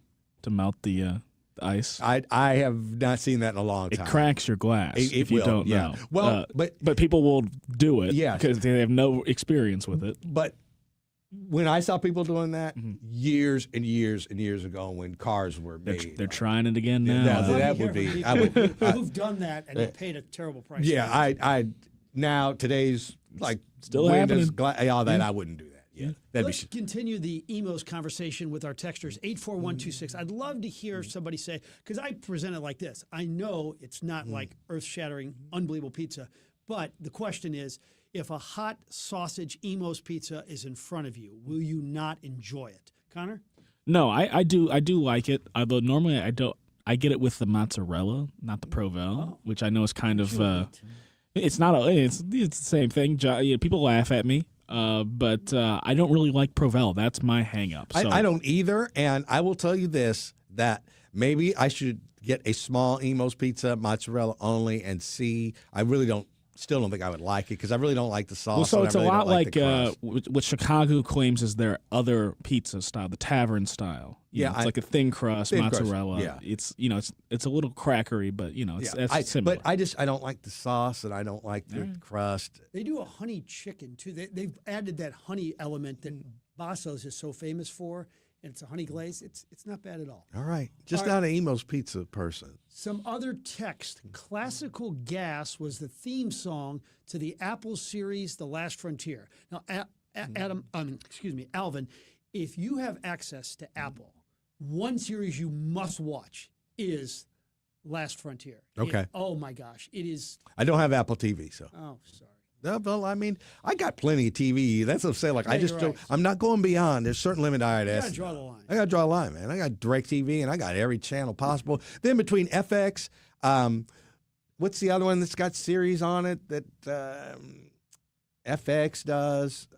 to melt the ice? I have not seen that in a long time. It cracks your glass if you will, don't yeah. know. Well, but people will do it Yes. because they have no experience with it. But when I saw people doing that years and years and years ago, when cars were made, They're trying it again now. that would be. I would. Who've done that and have paid a terrible price? Yeah, I now today's still windows, happening. all that I wouldn't do that. Yeah, that'd Let's continue the emos conversation with our texters, 84126. I'd love to hear somebody say, because I present it like this. I know it's not like earth-shattering, unbelievable pizza, but the question is, if a hot sausage emos pizza is in front of you, will you not enjoy it? Connor? No, I do like it. Although normally I don't. I get it with the mozzarella, not the Provel, which I know is kind of. It's not. It's the same thing. People laugh at me. But I don't really like Provel. That's my hang-up. So. I don't either, and I will tell you this, that maybe I should get a small Emos pizza, mozzarella only, and see. I really still don't think I would like it because I really don't like the sauce. Well, so it's really a lot like what Chicago claims is their other pizza style, the tavern style. It's like a thin crust mozzarella. Yeah. It's it's a little crackery, but it's similar. But I don't like the sauce, and I don't like the crust. They do a honey chicken, too. They've added that honey element that Basso's is so famous for, and it's a honey glaze. It's not bad at all. All right, just All right. not an Emos pizza person. Some other text. Classical Gas was the theme song to the Apple series, The Last Frontier. Now, Alvin, if you have access to Apple, one series you must watch is Last Frontier. Okay. Oh my gosh, it is. I don't have Apple TV, so. Oh, sorry. No, well, I mean, I got plenty of TV. That's what I'm saying. Like, Yeah, I just you're don't. right. I'm not going beyond. There's certain limit. All right, You gotta draw the line. I got to draw a line, man. I got DirecTV, and I got every channel possible. Then between FX, what's the other one that's got series on it that FX does?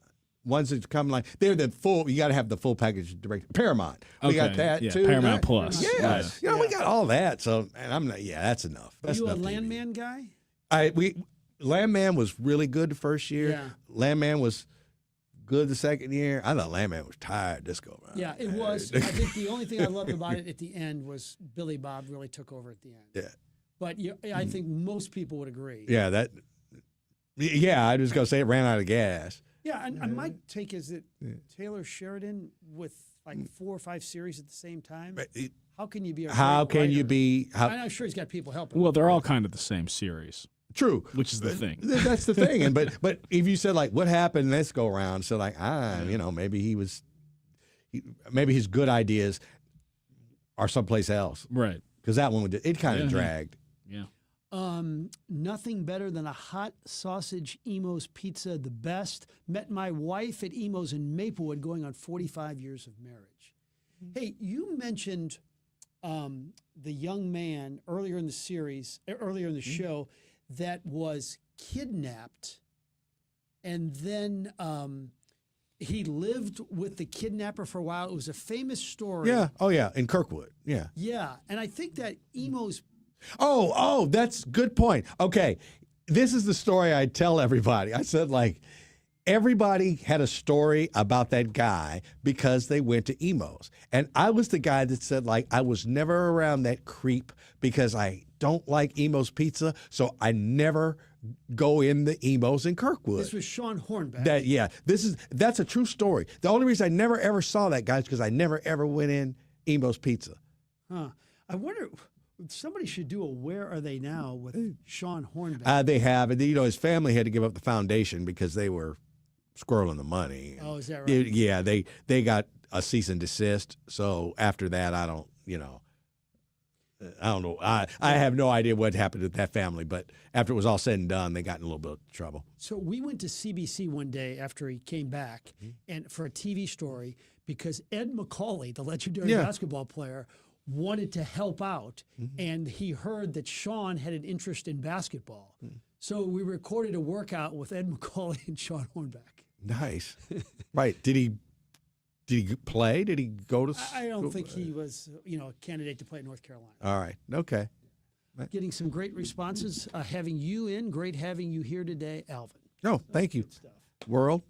Ones that come like they're the full. You got to have the full package. Direct Paramount. We got that too. Paramount right? Plus. Yes. Yeah. We got all that. So, and I'm not. Yeah, that's enough. Are That's you a enough TV. Landman guy? Landman was really good the first year. Yeah. Landman was good the second year. I thought Landman was tired this go around. Yeah, it was. I think the only thing I loved about it at the end was Billy Bob really took over at the end. Yeah. But I think most people would agree. Yeah, I was going to say it ran out of gas. Yeah, and my take is that Taylor Sheridan with like 4 or 5 series at the same time. How can you be a How great can you writer? be? I'm sure he's got people helping. Well, they're all kind of the same series. True, which is the thing. That's the thing. And but if you said like what happened this go around, so like maybe maybe his good ideas are someplace else, right? Because that one it kind of dragged. Yeah. Nothing better than a hot sausage Emos pizza, the best. Met my wife at Emos in Maplewood going on 45 years of marriage. Hey, you mentioned the young man earlier in the show that was kidnapped, and then he lived with the kidnapper for a while. It was a famous story. Yeah. Oh yeah, in Kirkwood. Yeah. Yeah, and I think that Emos. Oh, that's good point. Okay, this is the story I tell everybody. I said like everybody had a story about that guy because they went to Emos, and I was the guy that said like I was never around that creep because I don't like Emos pizza, so I never go in the Emos in Kirkwood. This was Sean Hornbeck. That's a true story. The only reason I never ever saw that guy is because I never ever went in Emos pizza. Huh. I wonder, Somebody should do a Where Are They Now with Sean Hornbeck. They have. And, his family had to give up the foundation because they were squirreling the money. Oh, is that right? Yeah, they got a cease and desist. So after that, I don't know. I have no idea what happened to that family, but after it was all said and done, they got in a little bit of trouble. So we went to CBC one day after he came back and for a TV story because Ed McCauley, the legendary basketball player, wanted to help out, and he heard that Sean had an interest in basketball. So we recorded a workout with Ed McCauley and Sean Hornbeck. Nice. Right. Did he play? Did he go to I don't think he was, a candidate to play at North Carolina. All right. Okay. Getting some great responses. Having you in. Great having you here today, Alvin. No, thank you. World.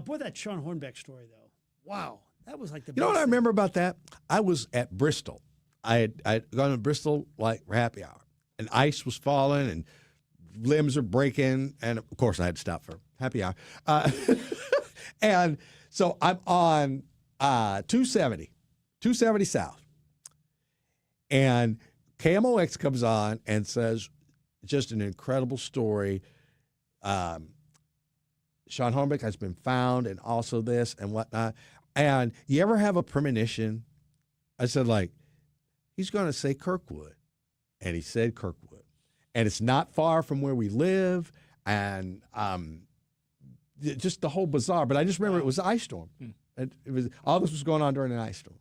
Boy, that Sean Hornbeck story, though. Wow. That was like the best. You know what I remember about that? I was at Bristol. I had gone to Bristol like for happy hour, and ice was falling, and limbs are breaking, and of course I had to stop for happy hour. And so I'm on 270 South, and KMOX comes on and says, just an incredible story. Sean Hornbeck has been found, and also this and whatnot. And you ever have a premonition? I said, he's going to say Kirkwood. And he said Kirkwood. And it's not far from where we live. And just the whole bizarre. But I just remember it was an ice storm. It was all this was going on during an ice storm.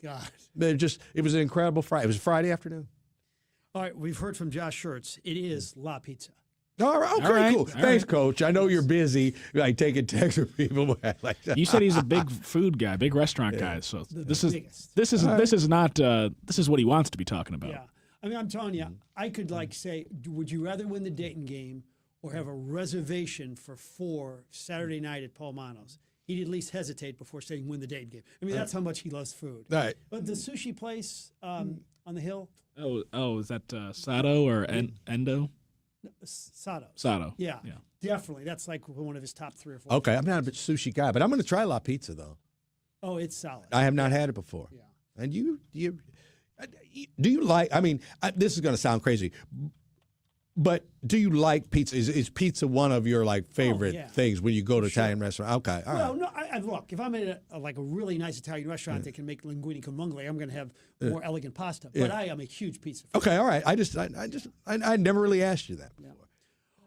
God. It was an incredible Friday. It was a Friday afternoon. All right, we've heard from Josh Schertz. It is La Pizza. All right, okay, all right, cool. Thanks, Coach. I know you're busy, taking texts from people. You said he's a big food guy, big restaurant guy. So this is what he wants to be talking about. Yeah, I mean, I'm telling you, I could say, would you rather win the Dayton game or have a reservation for 4 Saturday night at Paul Mano's? He'd at least hesitate before saying win the Dayton game. I mean, that's how much he loves food. Right. But the sushi place on the hill. Oh, is that Sato or Endo? Sato. Yeah, definitely. That's like one of his top 3 or 4. Okay, I'm not a sushi guy, but I'm going to try La Pizza, though. Oh, it's solid. I have not had it before. Yeah. And do you like, this is going to sound crazy, but do you like pizza? Is pizza one of your favorite things when you go to Italian restaurant? Okay, all right. No, look, if I'm at a really nice Italian restaurant that can make linguine con vongole, I'm going to have more elegant pasta. But I am a huge pizza fan. Okay, all right. I never really asked you that before.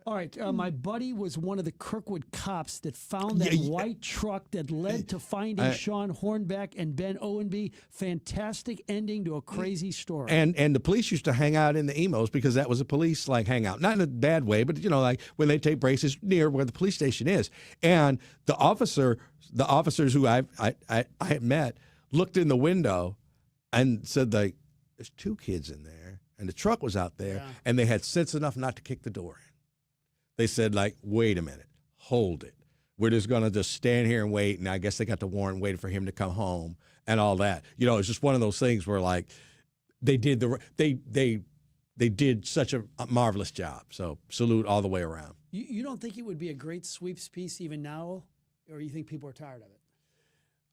All right, my buddy was one of the Kirkwood cops that found that white truck that led to finding Sean Hornbeck and Ben Owenby. Fantastic ending to a crazy story. And the police used to hang out in the emos because that was a police hangout, not in a bad way, but when they take breaks near where the police station is. And the officers who I had met looked in the window and said there's 2 kids in there, and the truck was out there, and they had sense enough not to kick the door in. They said, wait a minute, hold it. We're just going to just stand here and wait. And I guess they got the warrant waiting for him to come home and all that. It's just one of those things where they did they did such a marvelous job. So salute all the way around. You don't think it would be a great sweeps piece even now, or you think people are tired of it?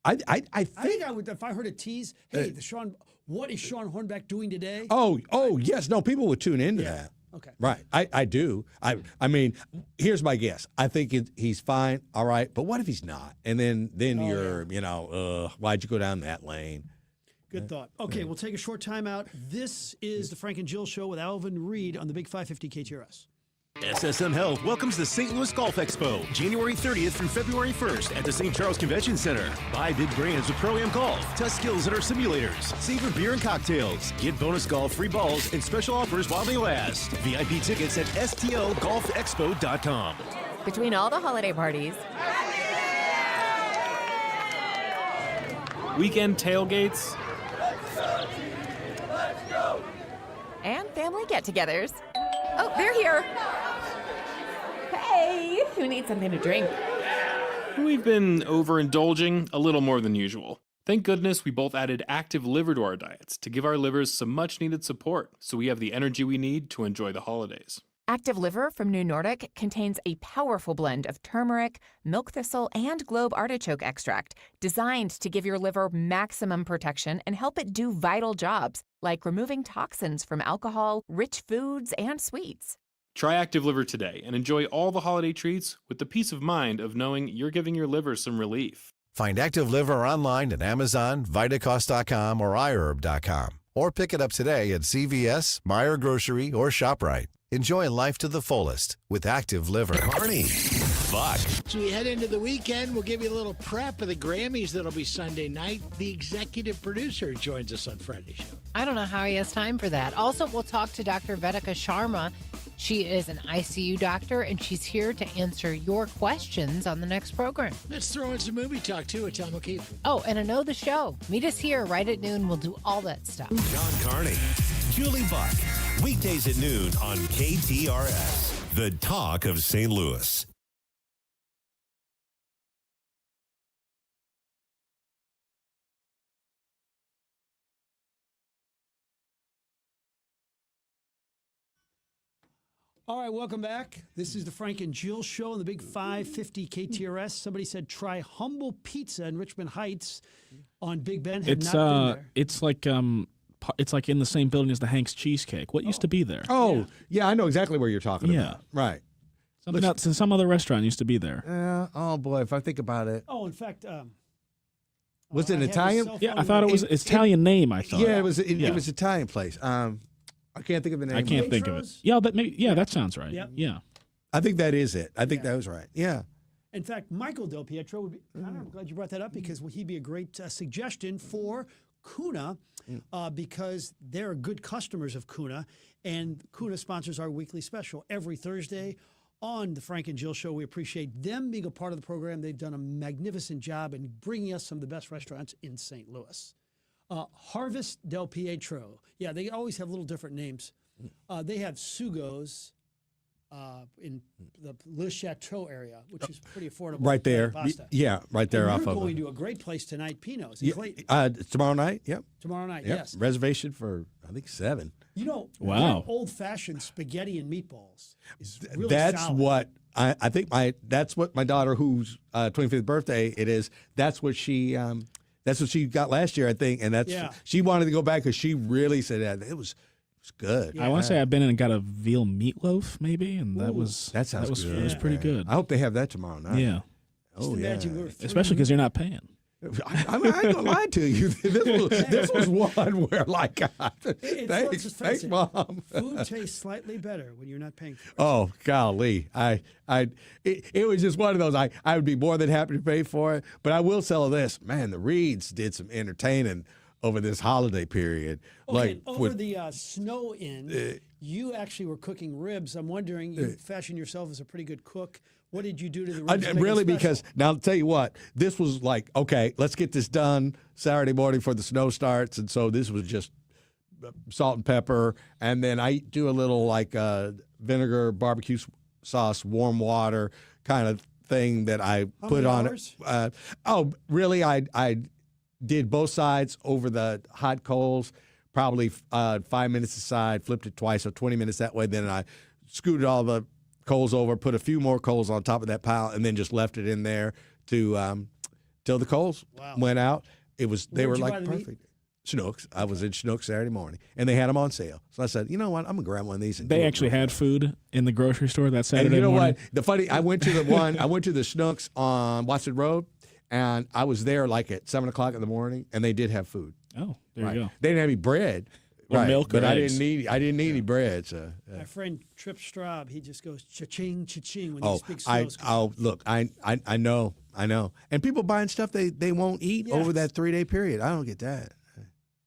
I think I would if I heard a tease. Hey, what is Sean Hornbeck doing today? Oh yes, no, people would tune into that. Okay. Right. I do. I mean, here's my guess. I think he's fine. All right. But what if he's not? And then you're, why'd you go down that lane? Good thought. Okay, we'll take a short time out. This is the Frank and Jill Show with Alvin Reed on the Big 550 KTRS. SSM Health welcomes the St. Louis Golf Expo, January 30th through February 1st at the St. Charles Convention Center. Buy big brands with Pro-Am Golf, test skills at our simulators, savor beer and cocktails, get bonus golf, free balls, and special offers while they last. VIP tickets at stlgolfexpo.com. Between all the holiday parties, weekend tailgates, and family get-togethers. Oh, they're here. Hey, who needs something to drink? We've been overindulging a little more than usual. Thank goodness we both added active liver to our diets to give our livers some much-needed support so we have the energy we need to enjoy the holidays. Active Liver from New Nordic contains a powerful blend of turmeric, milk thistle, and globe artichoke extract designed to give your liver maximum protection and help it do vital jobs like removing toxins from alcohol, rich foods, and sweets. Try Active Liver today and enjoy all the holiday treats with the peace of mind of knowing you're giving your liver some relief. Find Active Liver online at Amazon, Vitacost.com, or iHerb.com. Or pick it up today at CVS, Meijer Grocery, or ShopRite. Enjoy life to the fullest with Active Liver. Carney, Buck. So we head into the weekend. We'll give you a little prep of the Grammys that'll be Sunday night. The executive producer joins us on Friday's show. I don't know how he has time for that. Also, we'll talk to Dr. Vedika Sharma. She is an ICU doctor, and she's here to answer your questions on the next program. Let's throw in some movie talk, too, with Tom O'Keefe. Oh, and I know the show. Meet us here right at noon. We'll do all that stuff. John Carney, Julie Buck. Weekdays at noon on KTRS, the talk of St. Louis. All right, welcome back. This is the Frank and Jill Show on the Big 550 KTRS. Somebody said try Humble Pizza in Richmond Heights on Big Ben. Have not been there. It's like in the same building as the Hank's Cheesecake. What used to be there? Oh, yeah, I know exactly where you're talking about. Right. Something else, some other restaurant used to be there. Oh, boy, if I think about it. Oh, in fact, was it an Italian? Yeah, I thought it was Italian name, I thought. Yeah, it was Italian place. I can't think of the name. I can't think of it. Yeah, but maybe, that sounds right. Yep. Yeah. I think that is it. I think that was right. Yeah. In fact, Michael Del Pietro would be, I'm glad you brought that up because he'd be a great suggestion for Kuna because they're good customers of Kuna, and Kuna sponsors our weekly special every Thursday on the Frank and Jill Show. We appreciate them being a part of the program. They've done a magnificent job in bringing us some of the best restaurants in St. Louis. Harvest Del Pietro. Yeah, they always have little different names. They have Sugo's in the Le Chateau area, which is pretty affordable. Right there. Pasta. Yeah, right there And off we're of going to a great place tonight, Pino's in Clayton. Tomorrow night? Yep. Tomorrow night, Yep. yes. Reservation for, I think, 7. You know, wow. Old-fashioned spaghetti and meatballs is really That's solid. what I think that's what my daughter, whose 25th birthday it is, that's what she got last year, I think, and she wanted to go back because she really said that it was good. I want to say I've been in and got a veal meatloaf, maybe, and that sounds good. It was pretty good. I hope they have that tomorrow night. Yeah. Oh, yeah. Especially because you're not paying. I ain't gonna lie to you. This was one where, like, thanks, Mom. Food tastes slightly better when you're not paying for it. Oh, golly. It was just one of those. I would be more than happy to pay for it. But I will tell this. Man, the Reeds did some entertaining over this holiday period. Okay, over the snow you actually were cooking ribs. I'm wondering, you fashion yourself as a pretty good cook. What did you do to the ribs? Really, because now I'll tell you what, this was like, okay, let's get this done Saturday morning before the snow starts. And so this was just salt and pepper. And then I do a little like vinegar, barbecue sauce, warm water kind of thing that I put on it. Really? I did both sides over the hot coals, probably 5 minutes aside, flipped it twice, so 20 minutes that way. Then I scooted all the coals over, put a few more coals on top of that pile, and then just left it in there to till the coals went out. They were like perfect. Schnucks. I was in Schnucks Saturday morning, and they had them on sale. So I said, you know what? I'm gonna grab one of these. And they actually had food in the grocery store that Saturday morning. And you know what? The funny, I went to the Schnucks on Watson Road, and I was there like at 7:00 in the morning, and they did have food. Oh, there you go. They didn't have any bread. Or milk, but or I eggs. didn't need any bread. So my friend Trip Straub, he just goes cha-ching, cha-ching when he speaks snows. Look, I know, and people buying stuff they won't eat over that 3-day period. I don't get that.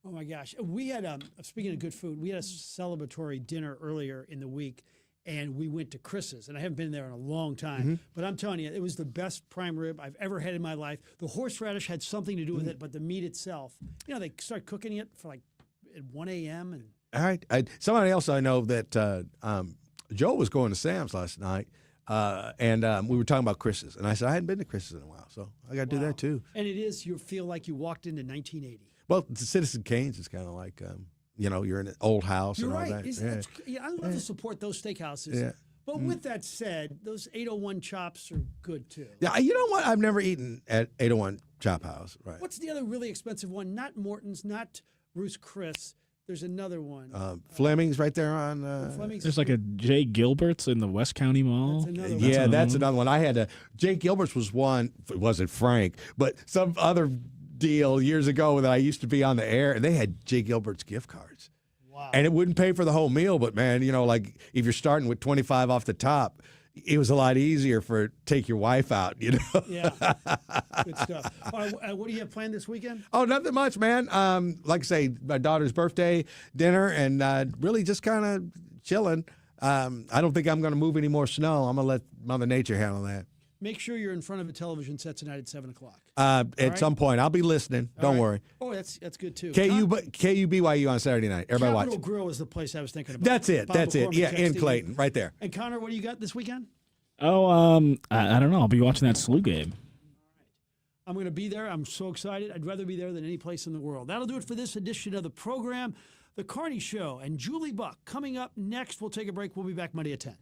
Oh my gosh, we had speaking of good food, we had a celebratory dinner earlier in the week, and we went to Chris's, and I haven't been there in a long time, but I'm telling you, it was the best prime rib I've ever had in my life. The horseradish had something to do with it, but the meat itself, they start cooking it for like at 1 a.m. and all right. Somebody else I know that Joe was going to Sam's last night, and we were talking about Chris's, and I said I hadn't been to Chris's in a while, so I got to do that too. And it is, you feel like you walked into 1980. Well, Citizen Kane's is kind of like you're in an old house You're and all right. that. I love to support those steakhouses. Yeah. But with that said, those 801 chops are good too. Yeah, you know what? I've never eaten at 801 Chop House. Right. What's the other really expensive one? Not Morton's, not Ruth's Chris. There's another one. Fleming's right there on. Fleming's. There's like a Jay Gilbert's in the West County Mall. That's another one. I had Jake Gilbert's was one. It wasn't Frank, but some other deal years ago that I used to be on the air, and they had Jay Gilbert's gift cards. Wow. And it wouldn't pay for the whole meal, but man, like if you're starting with 25 off the top, it was a lot easier for take your wife out, Yeah. Good stuff. All right, what do you have planned this weekend? Oh, nothing much, man. Like I say, my daughter's birthday dinner, and really just kind of chilling. I don't think I'm going to move any more snow. I'm going to let Mother Nature handle that. Make sure you're in front of a television set tonight at 7 o'clock. At some point. I'll be listening. Don't worry. Oh, that's good too. KUBYU on Saturday night. Everybody watch. Capital Grill is the place I was thinking about. That's it. Bob That's it. McCormick Yeah, in texting Clayton, me. right there. And Connor, what do you got this weekend? Oh, I don't know. I'll be watching that SLU game. I'm going to be there. I'm so excited. I'd rather be there than any place in the world. That'll do it for this edition of the program. The Carney Show and Julie Buck coming up next. We'll take a break. We'll be back Monday at 10.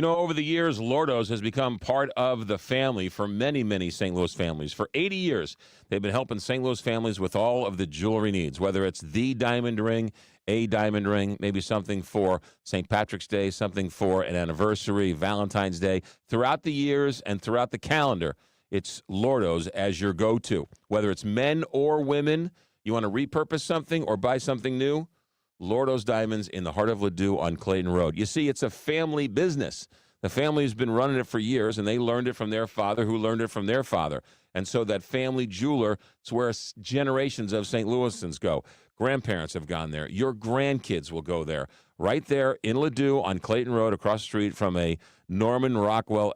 Over the years, Lordo's has become part of the family for many, many St. Louis families. For 80 years, they've been helping St. Louis families with all of the jewelry needs, whether it's the diamond ring, a diamond ring, maybe something for St. Patrick's Day, something for an anniversary, Valentine's Day. Throughout the years and throughout the calendar, it's Lordo's as your go-to. Whether it's men or women, you want to repurpose something or buy something new, Lordo's Diamonds in the heart of Ladue on Clayton Road. You see, it's a family business. The family's been running it for years, and they learned it from their father, who learned it from their father. And so that family jeweler, it's where generations of St. Louisans go. Grandparents have gone there. Your grandkids will go there. Right there in Ladue on Clayton Road, across the street from a Norman Rockwell